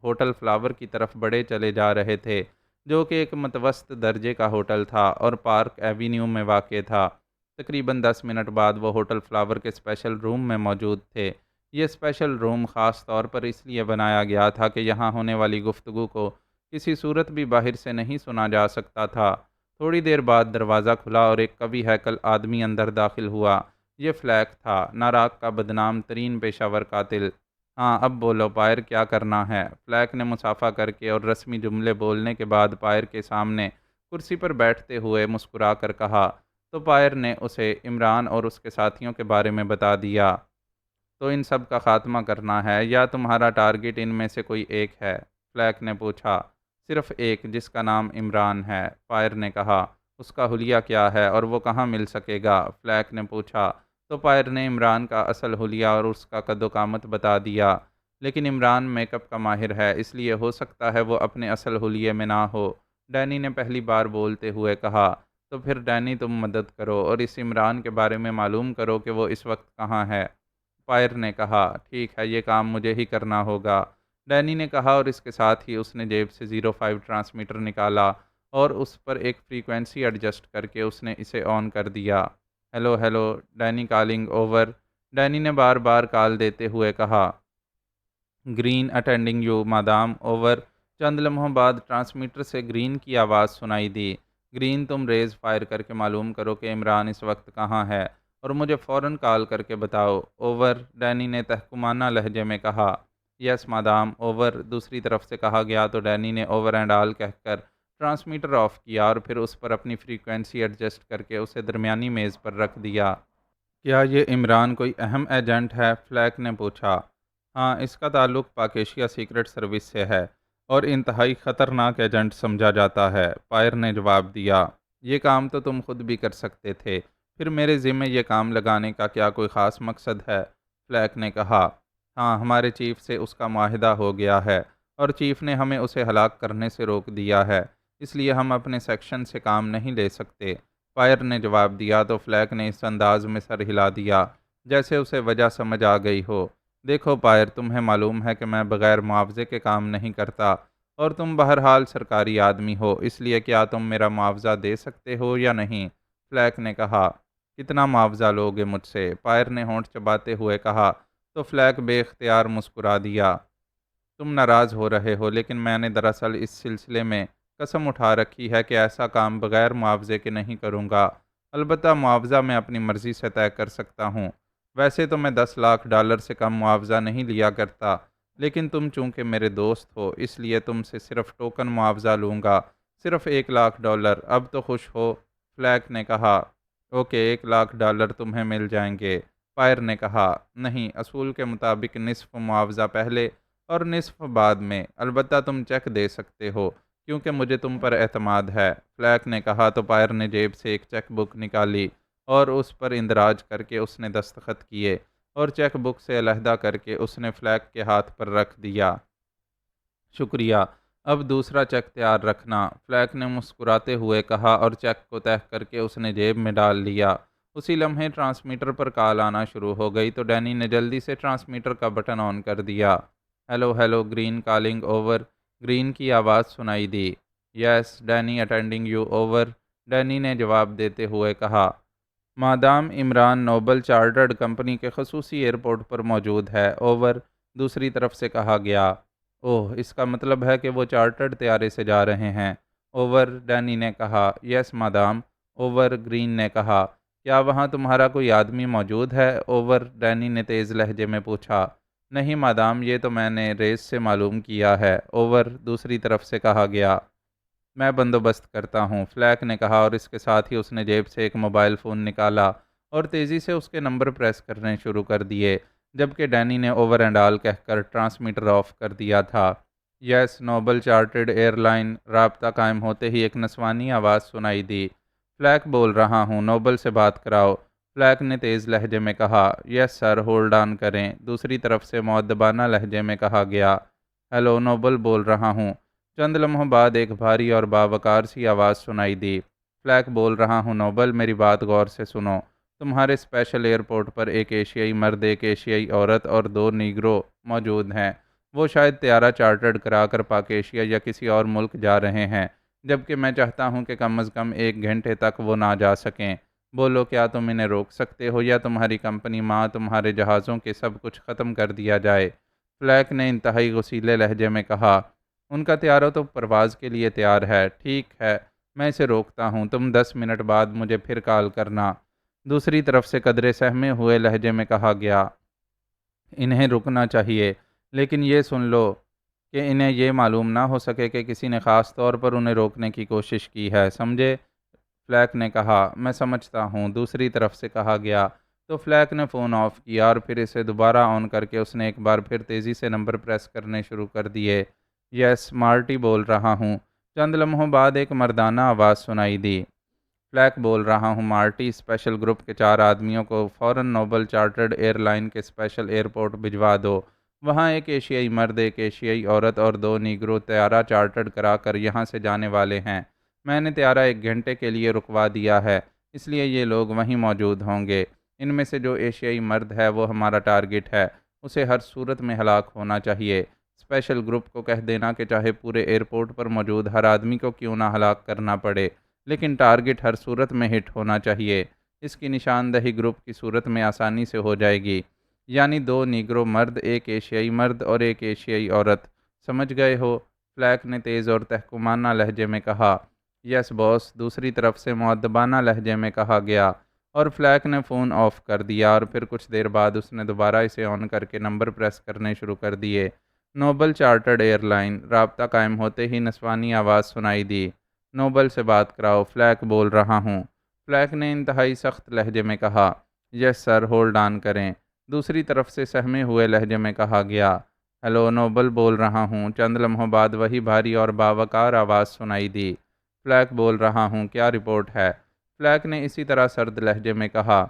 ہوٹل فلاور کی طرف بڑھے چلے جا رہے تھے، جو کہ ایک متوسط درجے کا ہوٹل تھا اور پارک ایوینیو میں واقع تھا۔ تقریباً 10 منٹ بعد وہ ہوٹل فلاور کے اسپیشل روم میں موجود تھے۔ یہ اسپیشل روم خاص طور پر اس لیے بنایا گیا تھا کہ یہاں ہونے والی گفتگو کو کسی صورت بھی باہر سے نہیں سنا جا سکتا تھا۔ تھوڑی دیر بعد دروازہ کھلا اور ایک قوی ہیکل آدمی اندر داخل ہوا۔ یہ فلیک تھا، ناراک کا بدنام ترین پیشہ ور قاتل۔ ہاں اب بولو پائر، کیا کرنا ہے، فلیک نے مصافحہ کر کے اور رسمی جملے بولنے کے بعد پائر کے سامنے کرسی پر بیٹھتے ہوئے مسکرا کر کہا۔ تو پائر نے اسے عمران اور اس کے ساتھیوں کے بارے میں بتا دیا۔ تو ان سب کا خاتمہ کرنا ہے یا تمہارا ٹارگٹ ان میں سے کوئی ایک ہے؟ فلیک نے پوچھا۔ صرف ایک، جس کا نام عمران ہے، پائر نے کہا۔ اس کا حلیہ کیا ہے اور وہ کہاں مل سکے گا؟ فلیک نے پوچھا۔ تو پائر نے عمران کا اصل حلیہ اور اس کا قد و قامت بتا دیا۔ لیکن عمران میک اپ کا ماہر ہے، اس لیے ہو سکتا ہے وہ اپنے اصل حلیے میں نہ ہو، ڈینی نے پہلی بار بولتے ہوئے کہا۔ تو پھر ڈینی تم مدد کرو اور اس عمران کے بارے میں معلوم کرو کہ وہ اس وقت کہاں ہے۔ پائر نے کہا۔ ٹھیک ہے، یہ کام مجھے ہی کرنا ہوگا، ڈینی نے کہا، اور اس کے ساتھ ہی اس نے جیب سے 05 ٹرانسمیٹر نکالا اور اس پر ایک فریکوینسی ایڈجسٹ کر کے اس نے اسے آن کر دیا۔ Hello hello, Danny calling over, Danny نے بار بار کال دیتے ہوئے کہا۔ Green attending you madam, over. چند لمحوں بعد ٹرانسمیٹر سے گرین کی آواز سنائی دی۔ گرین، تم ریز فائر کر کے معلوم کرو کہ عمران اس وقت کہاں ہے اور مجھے فوراً کال کر کے بتاؤ، اوور، ڈینی نے تحکمانہ لہجے میں کہا۔ یس مادام، اوور، دوسری طرف سے کہا گیا تو ڈینی نے اوور اینڈ آل کہہ کر ٹرانسمیٹر آف کیا اور پھر اس پر اپنی فریکوینسی ایڈجسٹ کر کے اسے درمیانی میز پر رکھ دیا۔ کیا یہ عمران کوئی اہم ایجنٹ ہے؟ فلیک نے پوچھا۔ ہاں، اس کا تعلق پاک ایشیا سیکرٹ سروس سے ہے اور انتہائی خطرناک ایجنٹ سمجھا جاتا ہے، پائر نے جواب دیا۔ یہ کام تو تم خود بھی کر سکتے تھے، پھر میرے ذمے یہ کام لگانے کا کیا کوئی خاص مقصد ہے؟ فلیک نے کہا۔ ہاں، ہمارے چیف سے اس کا معاہدہ ہو گیا ہے اور چیف نے ہمیں اسے ہلاک کرنے سے روک دیا ہے، اس لیے ہم اپنے سیکشن سے کام نہیں لے سکتے، پائر نے جواب دیا۔ تو فلیک نے اس انداز میں سر ہلا دیا جیسے اسے وجہ سمجھ آ گئی ہو۔ دیکھو پائر، تمہیں معلوم ہے کہ میں بغیر معاوضے کے کام نہیں کرتا اور تم بہرحال سرکاری آدمی ہو، اس لیے کیا تم میرا معاوضہ دے سکتے ہو یا نہیں؟ فلیک نے کہا۔ کتنا معاوضہ لوگے مجھ سے؟ پائر نے ہونٹ چباتے ہوئے کہا۔ تو فلیک بے اختیار مسکرا دیا۔ تم ناراض ہو رہے ہو، لیکن میں نے دراصل اس سلسلے میں قسم اٹھا رکھی ہے کہ ایسا کام بغیر معاوضے کے نہیں کروں گا، البتہ معاوضہ میں اپنی مرضی سے طے کر سکتا ہوں۔ ویسے تو میں $10 لاکھ سے کم معاوضہ نہیں لیا کرتا، لیکن تم چونکہ میرے دوست ہو اس لیے تم سے صرف ٹوکن معاوضہ لوں گا، صرف $1 لاکھ۔ اب تو خوش ہو؟ فلیک نے کہا۔ اوکے، $1 لاکھ تمہیں مل جائیں گے، پائر نے کہا۔ نہیں، اصول کے مطابق نصف معاوضہ پہلے اور نصف بعد میں، البتہ تم چیک دے سکتے ہو کیونکہ مجھے تم پر اعتماد ہے، فلیک نے کہا۔ تو پائر نے جیب سے ایک چیک بک نکالی اور اس پر اندراج کر کے اس نے دستخط کیے اور چیک بک سے علیحدہ کر کے اس نے فلیک کے ہاتھ پر رکھ دیا۔ شکریہ، اب دوسرا چیک تیار رکھنا، فلیک نے مسکراتے ہوئے کہا اور چیک کو تہہ کر کے اس نے جیب میں ڈال لیا۔ اسی لمحے ٹرانسمیٹر پر کال آنا شروع ہو گئی تو ڈینی نے جلدی سے ٹرانسمیٹر کا بٹن آن کر دیا۔ Hello hello, Green calling over, Green کی آواز سنائی دی۔ Yes Danny attending you, over, Danny نے جواب دیتے ہوئے کہا۔ Madam, Imran noble chartered company کے خصوصی ایئرپورٹ پر موجود ہے، اوور، دوسری طرف سے کہا گیا۔ اوہ، اس کا مطلب ہے کہ وہ چارٹرڈ طیارے سے جا رہے ہیں، اوور، ڈینی نے کہا۔ یس مادام، اوور، گرین نے کہا۔ کیا وہاں تمہارا کوئی آدمی موجود ہے؟ اوور، ڈینی نے تیز لہجے میں پوچھا۔ نہیں مادام، یہ تو میں نے ریس سے معلوم کیا ہے، اوور، دوسری طرف سے کہا گیا۔ میں بندوبست کرتا ہوں، فلیک نے کہا، اور اس کے ساتھ ہی اس نے جیب سے ایک موبائل فون نکالا اور تیزی سے اس کے نمبر پریس کرنے شروع کر دیے، جبکہ ڈینی نے اوور اینڈ آل کہہ کر ٹرانسمیٹر آف کر دیا تھا۔ یس نوبل چارٹرڈ ایئر لائن، رابطہ قائم ہوتے ہی ایک نسوانی آواز سنائی دی۔ فلیک بول رہا ہوں، نوبل سے بات کراؤ، فلیک نے تیز لہجے میں کہا۔ یس سر، ہولڈ آن کریں، دوسری طرف سے مؤدبانہ لہجے میں کہا گیا۔ ہیلو، نوبل بول رہا ہوں۔ چند لمحوں بعد ایک بھاری اور باوقار سی آواز سنائی دی۔ فلیک بول رہا ہوں، نوبل میری بات غور سے سنو، تمہارے اسپیشل ایئرپورٹ پر ایک ایشیائی مرد، ایک ایشیائی عورت اور 2 نیگرو موجود ہیں، وہ شاید طیارہ چارٹرڈ کرا کر پاک ایشیا یا کسی اور ملک جا رہے ہیں، جبکہ میں چاہتا ہوں کہ کم از کم 1 گھنٹے تک وہ نہ جا سکیں۔ بولو، کیا تم انہیں روک سکتے ہو یا تمہاری کمپنی ماں تمہارے جہازوں کے سب کچھ ختم کر دیا جائے؟ فلیک نے انتہائی غصیلے لہجے میں کہا۔ ان کا طیارہ تو پرواز کے لیے تیار ہے، ٹھیک ہے، میں اسے روکتا ہوں، تم 10 منٹ بعد مجھے پھر کال کرنا، دوسری طرف سے قدرے سہمے ہوئے لہجے میں کہا گیا۔ انہیں رکنا چاہیے، لیکن یہ سن لو کہ انہیں یہ معلوم نہ ہو سکے کہ کسی نے خاص طور پر انہیں روکنے کی کوشش کی ہے، سمجھے؟ فلیک نے کہا، میں سمجھتا ہوں۔ دوسری طرف سے کہا گیا تو فلیک نے فون آف کیا اور پھر اسے دوبارہ آن کر کے اس نے ایک بار پھر تیزی سے نمبر پریس کرنے شروع کر دیے۔ یس، مارٹی بول رہا ہوں۔ چند لمحوں بعد ایک مردانہ آواز سنائی دی۔ فلیک بول رہا ہوں مارٹی، اسپیشل گروپ کے 4 آدمیوں کو فوراً نوبل چارٹرڈ ایئر لائن کے اسپیشل ایئرپورٹ بھجوا دو۔ وہاں ایک ایشیائی مرد، ایک ایشیائی عورت اور 2 نیگرو طیارہ چارٹرڈ کرا کر یہاں سے جانے والے ہیں۔ میں نے طیارہ 1 گھنٹے کے لیے رکوا دیا ہے، اس لیے یہ لوگ وہیں موجود ہوں گے۔ ان میں سے جو ایشیائی مرد ہے وہ ہمارا ٹارگٹ ہے، اسے ہر صورت میں ہلاک ہونا چاہیے۔ اسپیشل گروپ کو کہہ دینا کہ چاہے پورے ایئرپورٹ پر موجود ہر آدمی کو کیوں نہ ہلاک کرنا پڑے، لیکن ٹارگٹ ہر صورت میں ہٹ ہونا چاہیے۔ اس کی نشاندہی گروپ کی صورت میں آسانی سے ہو جائے گی، یعنی 2 نیگرو مرد، ایک ایشیائی مرد اور ایک ایشیائی عورت۔ سمجھ گئے ہو؟ فلیک نے تیز اور تحکمانہ لہجے میں کہا۔ یس باس، دوسری طرف سے مؤدبانہ لہجے میں کہا گیا، اور فلیک نے فون آف کر دیا اور پھر کچھ دیر بعد اس نے دوبارہ اسے آن کر کے نمبر پریس کرنے شروع کر دیے۔ Noble chartered airline. رابطہ قائم ہوتے ہی نسوانی آواز سنائی دی۔ نوبل سے بات کراؤ، فلیک بول رہا ہوں۔ فلیک نے انتہائی سخت لہجے میں کہا۔ یس سر، ہولڈ آن کریں۔ دوسری طرف سے سہمے ہوئے لہجے میں کہا گیا۔ ہیلو، نوبل بول رہا ہوں۔ چند لمحوں بعد وہی بھاری اور باوقار آواز سنائی دی۔ فلیک بول رہا ہوں، کیا رپورٹ ہے؟ فلیک نے اسی طرح سرد لہجے میں کہا۔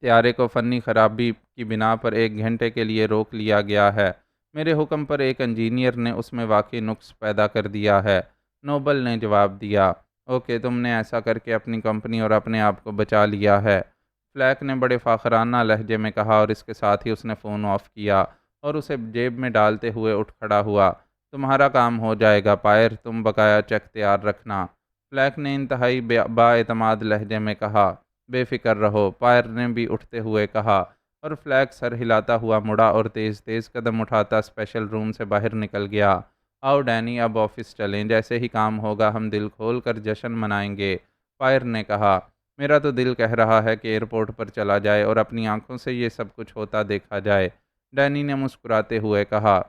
طیارے کو فنی خرابی کی بنا پر 1 گھنٹے کے لیے روک لیا گیا ہے۔ میرے حکم پر ایک انجینئر نے اس میں واقعی نقص پیدا کر دیا ہے، نوبل نے جواب دیا۔ اوکے، تم نے ایسا کر کے اپنی کمپنی اور اپنے آپ کو بچا لیا ہے، فلیک نے بڑے فاخرانہ لہجے میں کہا، اور اس کے ساتھ ہی اس نے فون آف کیا اور اسے جیب میں ڈالتے ہوئے اٹھ کھڑا ہوا۔ تمہارا کام ہو جائے گا پائر، تم بقایا چیک تیار رکھنا، فلیک نے انتہائی با اعتماد لہجے میں کہا۔ بے فکر رہو، پائر نے بھی اٹھتے ہوئے کہا، اور فلیک سر ہلاتا ہوا مڑا اور تیز تیز قدم اٹھاتا اسپیشل روم سے باہر نکل گیا۔ آؤ ڈینی، اب آفس چلیں، جیسے ہی کام ہوگا ہم دل کھول کر جشن منائیں گے، پائر نے کہا۔ میرا تو دل کہہ رہا ہے کہ ایئرپورٹ پر چلا جائے اور اپنی آنکھوں سے یہ سب کچھ ہوتا دیکھا جائے، ڈینی نے مسکراتے ہوئے کہا۔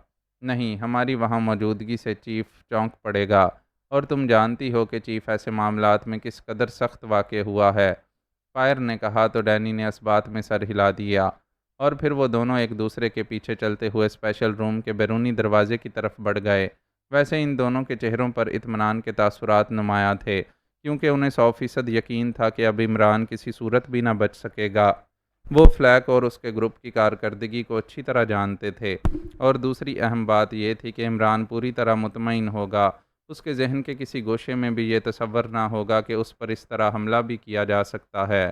نہیں، ہماری وہاں موجودگی سے چیف چونک پڑے گا، اور تم جانتی ہو کہ چیف ایسے معاملات میں کس قدر سخت واقع ہوا ہے، پائر نے کہا تو ڈینی نے اس بات میں سر ہلا دیا، اور پھر وہ دونوں ایک دوسرے کے پیچھے چلتے ہوئے اسپیشل روم کے بیرونی دروازے کی طرف بڑھ گئے۔ ویسے ان دونوں کے چہروں پر اطمینان کے تاثرات نمایاں تھے، کیونکہ انہیں 100% یقین تھا کہ اب عمران کسی صورت بھی نہ بچ سکے گا۔ وہ فلیک اور اس کے گروپ کی کارکردگی کو اچھی طرح جانتے تھے، اور دوسری اہم بات یہ تھی کہ عمران پوری طرح مطمئن ہوگا، اس کے ذہن کے کسی گوشے میں بھی یہ تصور نہ ہوگا کہ اس پر اس طرح حملہ بھی کیا جا سکتا ہے۔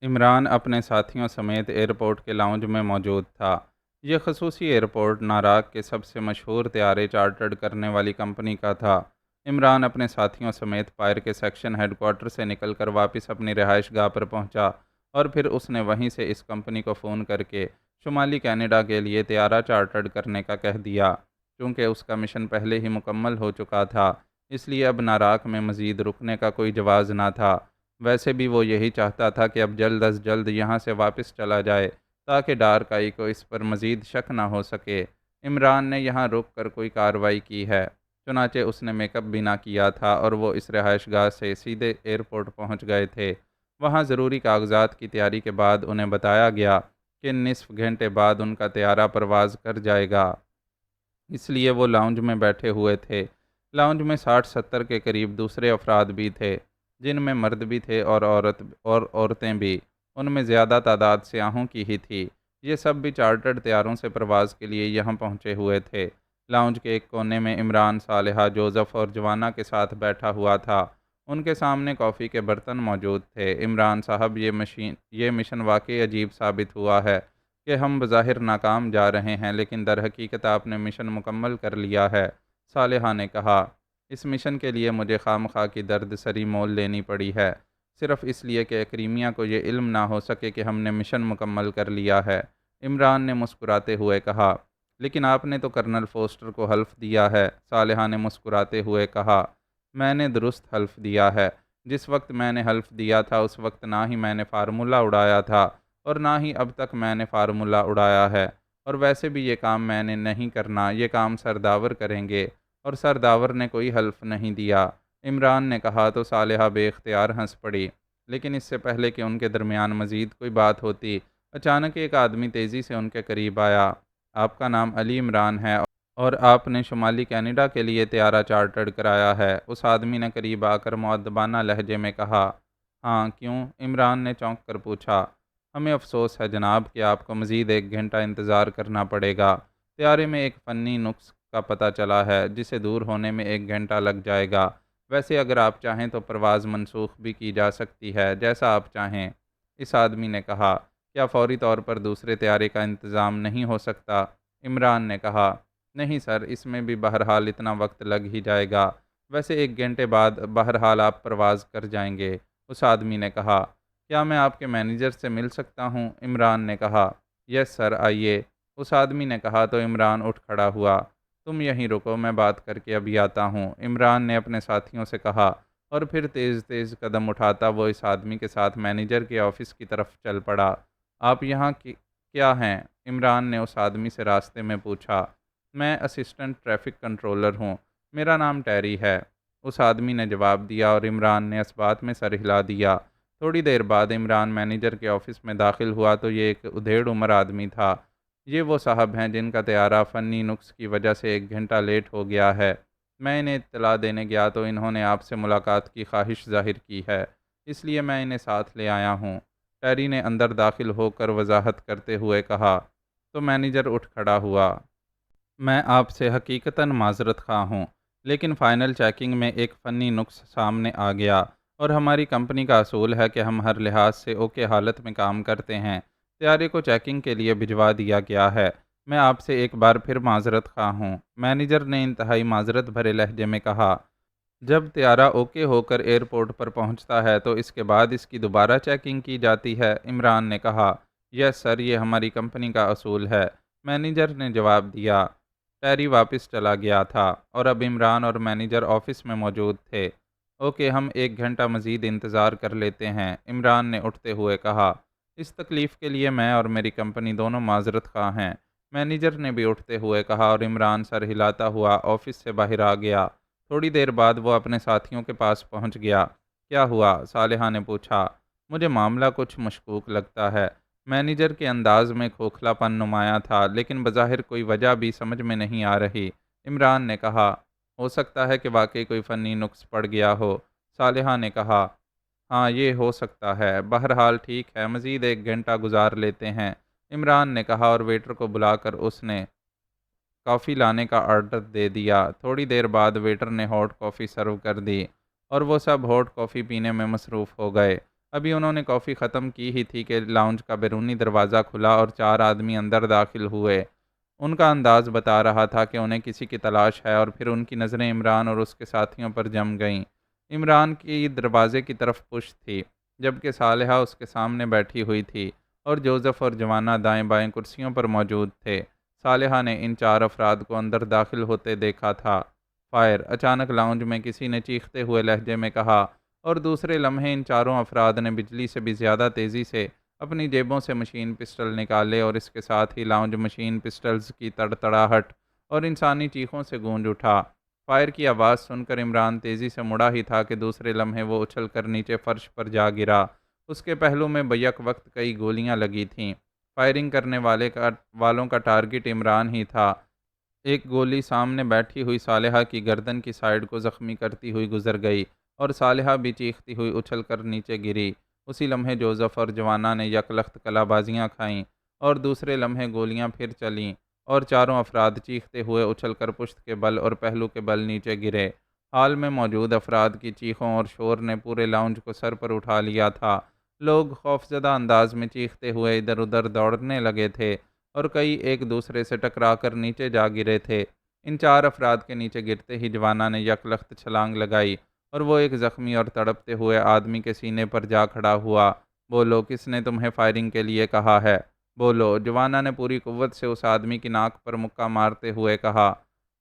عمران اپنے ساتھیوں سمیت ایئرپورٹ کے لاؤنج میں موجود تھا۔ یہ خصوصی ایئرپورٹ ناراک کے سب سے مشہور طیارے چارٹرڈ کرنے والی کمپنی کا تھا۔ عمران اپنے ساتھیوں سمیت پائر کے سیکشن ہیڈ کوارٹر سے نکل کر واپس اپنی رہائش گاہ پر پہنچا، اور پھر اس نے وہیں سے اس کمپنی کو فون کر کے شمالی کینیڈا کے لیے طیارہ چارٹرڈ کرنے کا کہہ دیا۔ چونکہ اس کا مشن پہلے ہی مکمل ہو چکا تھا، اس لیے اب ناراک میں مزید رکنے کا کوئی جواز نہ تھا۔ ویسے بھی وہ یہی چاہتا تھا کہ اب جلد از جلد یہاں سے واپس چلا جائے، تاکہ ڈارک آئی کو اس پر مزید شک نہ ہو سکے۔ عمران نے یہاں رک کر کوئی کارروائی کی ہے، چنانچہ اس نے میک اپ بھی نہ کیا تھا، اور وہ اس رہائش گاہ سے سیدھے ایئرپورٹ پہنچ گئے تھے۔ وہاں ضروری کاغذات کی تیاری کے بعد انہیں بتایا گیا کہ نصف گھنٹے بعد ان کا طیارہ پرواز کر جائے گا، اس لیے وہ لاؤنج میں بیٹھے ہوئے تھے۔ لاؤنج میں 60-70 کے قریب دوسرے افراد بھی تھے، جن میں مرد بھی تھے اور عورتیں بھی۔ ان میں زیادہ تعداد سیاحوں کی ہی تھی۔ یہ سب بھی چارٹرڈ طیاروں سے پرواز کے لیے یہاں پہنچے ہوئے تھے۔ لاؤنج کے ایک کونے میں عمران، صالحہ، جوزف اور جوانا کے ساتھ بیٹھا ہوا تھا۔ ان کے سامنے کافی کے برتن موجود تھے۔ عمران صاحب، یہ مشن واقعی عجیب ثابت ہوا ہے کہ ہم بظاہر ناکام جا رہے ہیں، لیکن در حقیقت آپ نے مشن مکمل کر لیا ہے، صالحہ نے کہا۔ اس مشن کے لیے مجھے خواہ کی درد سری مول لینی پڑی ہے، صرف اس لیے کہ اکریمیہ کو یہ علم نہ ہو سکے کہ ہم نے مشن مکمل کر لیا ہے، عمران نے مسکراتے ہوئے کہا۔ لیکن آپ نے تو کرنل فوسٹر کو حلف دیا ہے، صالحہ نے مسکراتے ہوئے کہا۔ میں نے درست حلف دیا ہے۔ جس وقت میں نے حلف دیا تھا اس وقت نہ ہی میں نے فارمولہ اڑایا تھا، اور نہ ہی اب تک میں نے فارمولہ اڑایا ہے، اور ویسے بھی یہ کام میں نے نہیں کرنا، یہ کام سرداور کریں گے۔ اور سرداور نے کوئی حلف نہیں دیا۔ عمران نے کہا تو صالحہ بے اختیار ہنس پڑی، لیکن اس سے پہلے کہ ان کے درمیان مزید کوئی بات ہوتی، اچانک ایک آدمی تیزی سے ان کے قریب آیا۔ آپ کا نام علی عمران ہے اور آپ نے شمالی کینیڈا کے لیے طیارہ چارٹرڈ کرایا ہے، اس آدمی نے قریب آ کر مؤدبانہ لہجے میں کہا۔ ہاں، کیوں؟ عمران نے چونک کر پوچھا۔ ہمیں افسوس ہے جناب کہ آپ کو مزید 1 گھنٹہ انتظار کرنا پڑے گا۔ طیارے میں ایک فنی نقص کا پتہ چلا ہے جسے دور ہونے میں 1 گھنٹہ لگ جائے گا۔ ویسے اگر آپ چاہیں تو پرواز منسوخ بھی کی جا سکتی ہے، جیسا آپ چاہیں۔ اس آدمی نے کہا۔ کیا فوری طور پر دوسرے طیارے کا انتظام نہیں ہو سکتا؟ عمران نے کہا۔ نہیں سر، اس میں بھی بہرحال اتنا وقت لگ ہی جائے گا۔ ویسے 1 گھنٹے بعد بہرحال آپ پرواز کر جائیں گے، اس آدمی نے کہا۔ کیا میں آپ کے مینیجر سے مل سکتا ہوں؟ عمران نے کہا۔ یس سر، آئیے، اس آدمی نے کہا تو عمران اٹھ کھڑا ہوا۔ تم یہیں رکو، میں بات کر کے ابھی آتا ہوں، عمران نے اپنے ساتھیوں سے کہا، اور پھر تیز تیز قدم اٹھاتا وہ اس آدمی کے ساتھ مینیجر کے آفس کی طرف چل پڑا۔ آپ یہاں کیا ہیں؟ عمران نے اس آدمی سے راستے میں پوچھا۔ میں اسسٹنٹ ٹریفک کنٹرولر ہوں، میرا نام ٹیری ہے، اس آدمی نے جواب دیا، اور عمران نے اس بات میں سر ہلا دیا۔ تھوڑی دیر بعد عمران مینیجر کے آفس میں داخل ہوا تو یہ ایک ادھیڑ عمر آدمی تھا۔ یہ وہ صاحب ہیں جن کا طیارہ فنی نقص کی وجہ سے 1 گھنٹہ لیٹ ہو گیا ہے۔ میں انہیں اطلاع دینے گیا تو انہوں نے آپ سے ملاقات کی خواہش ظاہر کی ہے، اس لیے میں انہیں ساتھ لے آیا ہوں، ٹیری نے اندر داخل ہو کر وضاحت کرتے ہوئے کہا۔ تو مینیجر اٹھ کھڑا ہوا۔ میں آپ سے حقیقتاً معذرت خواہ ہوں، لیکن فائنل چیکنگ میں ایک فنی نقص سامنے آ گیا، اور ہماری کمپنی کا اصول ہے کہ ہم ہر لحاظ سے اوکے حالت میں کام کرتے ہیں۔ طیارے کو چیکنگ کے لیے بھجوا دیا گیا ہے۔ میں آپ سے ایک بار پھر معذرت خواہ ہوں، مینیجر نے انتہائی معذرت بھرے لہجے میں کہا۔ جب طیارہ اوکے ہو کر ایئرپورٹ پر پہنچتا ہے تو اس کے بعد اس کی دوبارہ چیکنگ کی جاتی ہے، عمران نے کہا۔ یس سر، یہ ہماری کمپنی کا اصول ہے، مینیجر نے جواب دیا۔ ٹیری واپس چلا گیا تھا اور اب عمران اور مینیجر آفس میں موجود تھے۔ اوکے، ہم 1 گھنٹہ مزید انتظار کر لیتے ہیں، عمران نے اٹھتے ہوئے کہا۔ اس تکلیف کے لیے میں اور میری کمپنی دونوں معذرت خواہ ہیں، مینیجر نے بھی اٹھتے ہوئے کہا، اور عمران سر ہلاتا ہوا آفس سے باہر آ گیا۔ تھوڑی دیر بعد وہ اپنے ساتھیوں کے پاس پہنچ گیا۔ کیا ہوا؟ صالحہ نے پوچھا۔ مجھے معاملہ کچھ مشکوک لگتا ہے، مینیجر کے انداز میں کھوکھلا پن نمایاں تھا، لیکن بظاہر کوئی وجہ بھی سمجھ میں نہیں آ رہی۔ عمران نے کہا۔ ہو سکتا ہے کہ واقعی کوئی فنی نقص پڑ گیا ہو، صالحہ نے کہا۔ ہاں، یہ ہو سکتا ہے، بہرحال ٹھیک ہے، مزید 1 گھنٹہ گزار لیتے ہیں، عمران نے کہا، اور ویٹر کو بلا کر اس نے کافی لانے کا آرڈر دے دیا۔ تھوڑی دیر بعد ویٹر نے ہاٹ کافی سرو کر دی، اور وہ سب ہاٹ کافی پینے میں مصروف ہو گئے۔ ابھی انہوں نے کافی ختم کی ہی تھی کہ لاؤنج کا بیرونی دروازہ کھلا اور 4 آدمی اندر داخل ہوئے۔ ان کا انداز بتا رہا تھا کہ انہیں کسی کی تلاش ہے، اور پھر ان کی نظریں عمران اور اس کے ساتھیوں پر جم گئیں۔ عمران کی دروازے کی طرف پشت تھی، جبکہ صالحہ اس کے سامنے بیٹھی ہوئی تھی، اور جوزف اور جوانا دائیں بائیں کرسیوں پر موجود تھے۔ صالحہ نے ان 4 افراد کو اندر داخل ہوتے دیکھا تھا۔ فائر! اچانک لاؤنج میں کسی نے چیختے ہوئے لہجے میں کہا، اور دوسرے لمحے ان 4 افراد نے بجلی سے بھی زیادہ تیزی سے اپنی جیبوں سے مشین پسٹل نکالے، اور اس کے ساتھ ہی لاؤنج مشین پسٹلز کی تڑتڑاہٹ اور انسانی چیخوں سے گونج اٹھا۔ فائر کی آواز سن کر عمران تیزی سے مڑا ہی تھا کہ دوسرے لمحے وہ اچھل کر نیچے فرش پر جا گرا۔ اس کے پہلو میں بیک وقت کئی گولیاں لگی تھیں۔ فائرنگ کرنے والوں کا ٹارگٹ عمران ہی تھا۔ ایک گولی سامنے بیٹھی ہوئی صالحہ کی گردن کی سائیڈ کو زخمی کرتی ہوئی گزر گئی، اور صالحہ بھی چیختی ہوئی اچھل کر نیچے گری۔ اسی لمحے جوزف اور جوانا نے یکلخت کلا بازیاں کھائیں، اور دوسرے لمحے گولیاں پھر چلیں، اور 4 افراد چیختے ہوئے اچھل کر پشت کے بل اور پہلو کے بل نیچے گرے۔ ہال میں موجود افراد کی چیخوں اور شور نے پورے لاؤنج کو سر پر اٹھا لیا تھا۔ لوگ خوفزدہ انداز میں چیختے ہوئے ادھر ادھر دوڑنے لگے تھے، اور کئی ایک دوسرے سے ٹکرا کر نیچے جا گرے تھے۔ ان 4 افراد کے نیچے گرتے ہی جوانا نے یکلخت چھلانگ لگائی، اور وہ ایک زخمی اور تڑپتے ہوئے آدمی کے سینے پر جا کھڑا ہوا۔ بولو، کس نے تمہیں فائرنگ کے لیے کہا ہے؟ بولو، جوانا نے پوری قوت سے اس آدمی کی ناک پر مکہ مارتے ہوئے کہا۔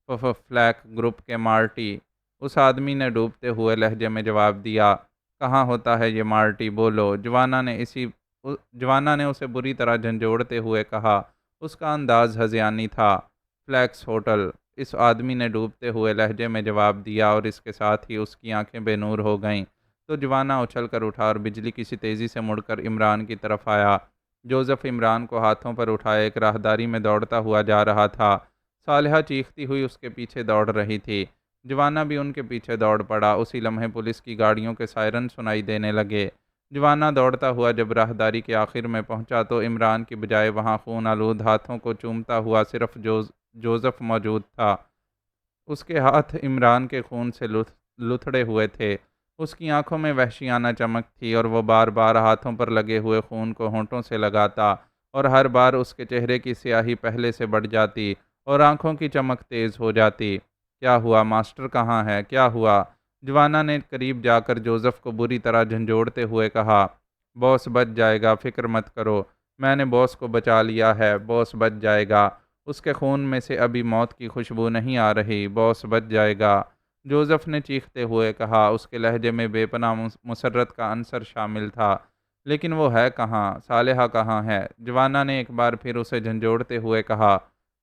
فلیک گروپ کے مارٹی، اس آدمی نے ڈوبتے ہوئے لہجے میں جواب دیا۔ کہاں ہوتا ہے یہ مارٹی؟ بولو، جوانا نے اسے بری طرح جھنجھوڑتے ہوئے کہا۔ اس کا انداز ہذیانی تھا۔ فلیکس ہوٹل، اس آدمی نے ڈوبتے ہوئے لہجے میں جواب دیا، اور اس کے ساتھ ہی اس کی آنکھیں بے نور ہو گئیں۔ تو جوانہ اچھل کر اٹھا اور بجلی کسی تیزی سے مڑ کر عمران کی طرف آیا۔ جوزف عمران کو ہاتھوں پر اٹھائے ایک راہداری میں دوڑتا ہوا جا رہا تھا۔ صالحہ چیختی ہوئی اس کے پیچھے دوڑ رہی تھی۔ جوانہ بھی ان کے پیچھے دوڑ پڑا۔ اسی لمحے پولیس کی گاڑیوں کے سائرن سنائی دینے لگے۔ جوانہ دوڑتا ہوا جب راہداری کے آخر میں پہنچا تو عمران کی بجائے وہاں خون آلود ہاتھوں کو چومتا ہوا صرف جوزف موجود تھا۔ اس کے ہاتھ عمران کے خون سے لتھڑے ہوئے تھے۔ اس کی آنکھوں میں وحشیانہ چمک تھی، اور وہ بار بار ہاتھوں پر لگے ہوئے خون کو ہونٹوں سے لگاتا، اور ہر بار اس کے چہرے کی سیاہی پہلے سے بڑھ جاتی اور آنکھوں کی چمک تیز ہو جاتی۔ کیا ہوا؟ ماسٹر کہاں ہے؟ کیا ہوا؟ جوانہ نے قریب جا کر جوزف کو بری طرح جھنجھوڑتے ہوئے کہا۔ باس بچ جائے گا، فکر مت کرو، میں نے باس کو بچا لیا ہے، باس بچ جائے گا، اس کے خون میں سے ابھی موت کی خوشبو نہیں آ رہی، باس بچ جائے گا، جوزف نے چیختے ہوئے کہا۔ اس کے لہجے میں بے پناہ مسرت کا عنصر شامل تھا۔ لیکن وہ ہے کہاں؟ صالحہ کہاں ہے؟ جوانہ نے ایک بار پھر اسے جھنجھوڑتے ہوئے کہا۔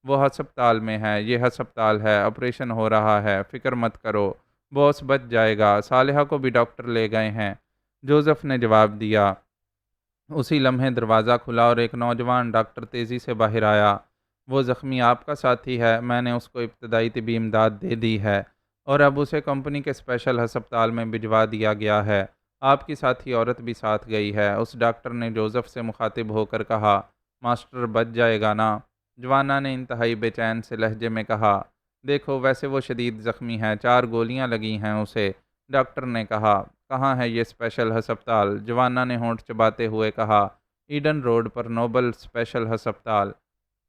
وہ ہسپتال میں ہے، یہ ہسپتال ہے، آپریشن ہو رہا ہے، فکر مت کرو، باس بچ جائے گا، صالحہ کو بھی ڈاکٹر لے گئے ہیں، جوزف نے جواب دیا۔ اسی لمحے دروازہ کھلا اور ایک نوجوان ڈاکٹر تیزی سے باہر آیا۔ وہ زخمی آپ کا ساتھی ہے، میں نے اس کو ابتدائی طبی امداد دے دی ہے، اور اب اسے کمپنی کے اسپیشل ہسپتال میں بھجوا دیا گیا ہے۔ آپ کی ساتھی عورت بھی ساتھ گئی ہے، اس ڈاکٹر نے جوزف سے مخاطب ہو کر کہا۔ ماسٹر بچ جائے گا نا؟ جوانہ نے انتہائی بے چین سے لہجے میں کہا۔ دیکھو، ویسے وہ شدید زخمی ہے، 4 گولیاں لگی ہیں اسے، ڈاکٹر نے کہا۔ کہاں ہے یہ اسپیشل ہسپتال؟ جوانہ نے ہونٹ چباتے ہوئے کہا۔ ایڈن روڈ پر نوبل اسپیشل ہسپتال،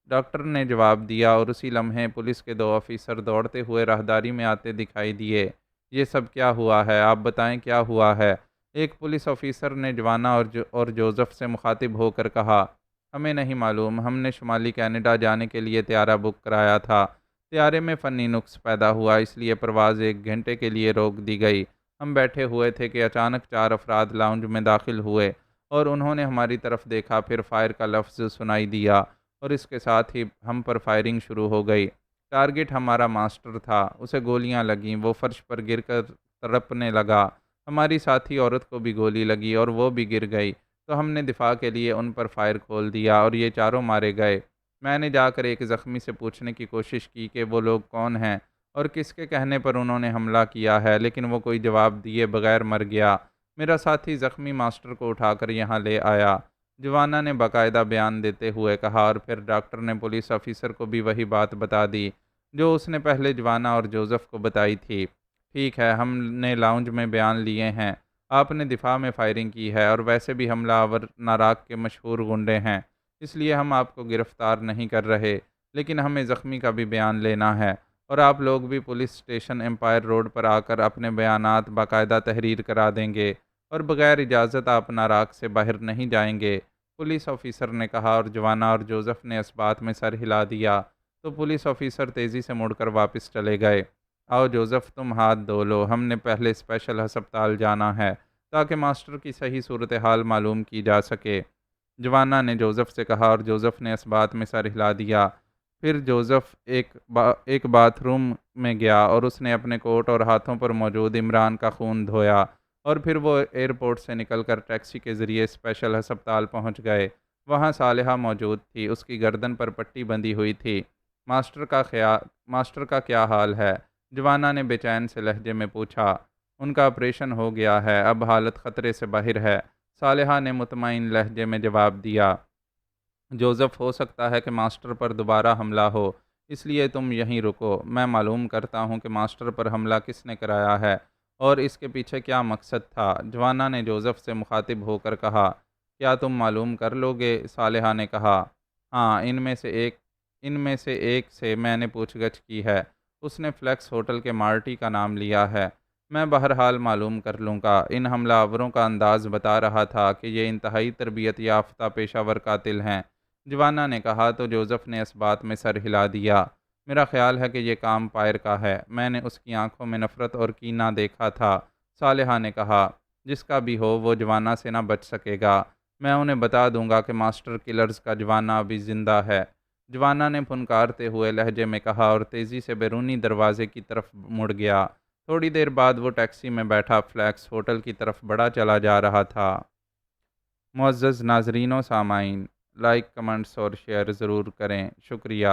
ڈاکٹر نے جواب دیا، اور اسی لمحے پولیس کے 2 آفیسر دوڑتے ہوئے راہداری میں آتے دکھائی دیے۔ یہ سب کیا ہوا ہے؟ آپ بتائیں، کیا ہوا ہے؟ ایک پولیس آفیسر نے جوانہ اور جوزف سے مخاطب ہو کر کہا۔ ہمیں نہیں معلوم، ہم نے شمالی کینیڈا جانے کے لیے طیارہ بک کرایا تھا، طیارے میں فنی نقص پیدا ہوا، اس لیے پرواز 1 گھنٹے کے لیے روک دی گئی۔ ہم بیٹھے ہوئے تھے کہ اچانک 4 افراد لاؤنج میں داخل ہوئے، اور انہوں نے ہماری طرف دیکھا، پھر فائر کا لفظ سنائی دیا، اور اس کے ساتھ ہی ہم پر فائرنگ شروع ہو گئی۔ ٹارگٹ ہمارا ماسٹر تھا، اسے گولیاں لگیں، وہ فرش پر گر کر تڑپنے لگا۔ ہماری ساتھی عورت کو بھی گولی لگی اور وہ بھی گر گئی، تو ہم نے دفاع کے لیے ان پر فائر کھول دیا، اور یہ چاروں مارے گئے۔ میں نے جا کر ایک زخمی سے پوچھنے کی کوشش کی کہ وہ لوگ کون ہیں اور کس کے کہنے پر انہوں نے حملہ کیا ہے، لیکن وہ کوئی جواب دیے بغیر مر گیا۔ میرا ساتھی زخمی ماسٹر کو اٹھا کر یہاں لے آیا، جوانہ نے باقاعدہ بیان دیتے ہوئے کہا، اور پھر ڈاکٹر نے پولیس آفیسر کو بھی وہی بات بتا دی جو اس نے پہلے جوانہ اور جوزف کو بتائی تھی۔ ٹھیک ہے، ہم نے لاؤنج میں بیان لیے ہیں، آپ نے دفاع میں فائرنگ کی ہے، اور ویسے بھی حملہ آور ناراک کے مشہور گنڈے ہیں، اس لیے ہم آپ کو گرفتار نہیں کر رہے، لیکن ہمیں زخمی کا بھی بیان لینا ہے، اور آپ لوگ بھی پولیس اسٹیشن امپائر روڈ پر آ کر اپنے بیانات باقاعدہ تحریر کرا دیں گے، اور بغیر اجازت آپ ناراک سے باہر نہیں جائیں گے، پولیس آفیسر نے کہا، اور جوانہ اور جوزف نے اس بات میں سر ہلا دیا تو پولیس آفیسر تیزی سے مڑ کر واپس چلے گئے۔ آؤ جوزف، تم ہاتھ دھو لو، ہم نے پہلے اسپیشل ہسپتال جانا ہے تاکہ ماسٹر کی صحیح صورتحال معلوم کی جا سکے، جوانہ نے جوزف سے کہا، اور جوزف نے اس بات میں سر ہلا دیا۔ پھر جوزف ایک باتھ روم میں گیا اور اس نے اپنے کوٹ اور ہاتھوں پر موجود عمران کا خون دھویا، اور پھر وہ ایئرپورٹ سے نکل کر ٹیکسی کے ذریعے اسپیشل ہسپتال پہنچ گئے۔ وہاں صالحہ موجود تھی، اس کی گردن پر پٹی بندھی ہوئی تھی۔ ماسٹر کا کیا حال ہے؟ جوانہ نے بے چین سے لہجے میں پوچھا۔ ان کا آپریشن ہو گیا ہے، اب حالت خطرے سے باہر ہے، صالحہ نے مطمئن لہجے میں جواب دیا۔ جوزف، ہو سکتا ہے کہ ماسٹر پر دوبارہ حملہ ہو، اس لیے تم یہیں رکو، میں معلوم کرتا ہوں کہ ماسٹر پر حملہ کس نے کرایا ہے اور اس کے پیچھے کیا مقصد تھا، جوانہ نے جوزف سے مخاطب ہو کر کہا۔ کیا تم معلوم کر لو گے؟ صالحہ نے کہا۔ ہاں، ان میں سے ایک سے میں نے پوچھ گچھ کی ہے، اس نے فلیکس ہوٹل کے مارٹی کا نام لیا ہے، میں بہرحال معلوم کر لوں گا۔ ان حملہ آوروں کا انداز بتا رہا تھا کہ یہ انتہائی تربیت یافتہ پیشہ ور قاتل ہیں، جوانہ نے کہا، تو جوزف نے اس بات میں سر ہلا دیا۔ میرا خیال ہے کہ یہ کام پائر کا ہے، میں نے اس کی آنکھوں میں نفرت اور کینہ دیکھا تھا، صالحہ نے کہا۔ جس کا بھی ہو، وہ جوانہ سے نہ بچ سکے گا، میں انہیں بتا دوں گا کہ ماسٹر کلرز کا جوانہ ابھی زندہ ہے۔ جوانا نے پھنکارتے ہوئے لہجے میں کہا اور تیزی سے بیرونی دروازے کی طرف مڑ گیا۔ تھوڑی دیر بعد وہ ٹیکسی میں بیٹھا فلیکس ہوٹل کی طرف بڑھا چلا جا رہا تھا۔ معزز ناظرین و سامعین، لائک، کمنٹس اور شیئر ضرور کریں، شکریہ۔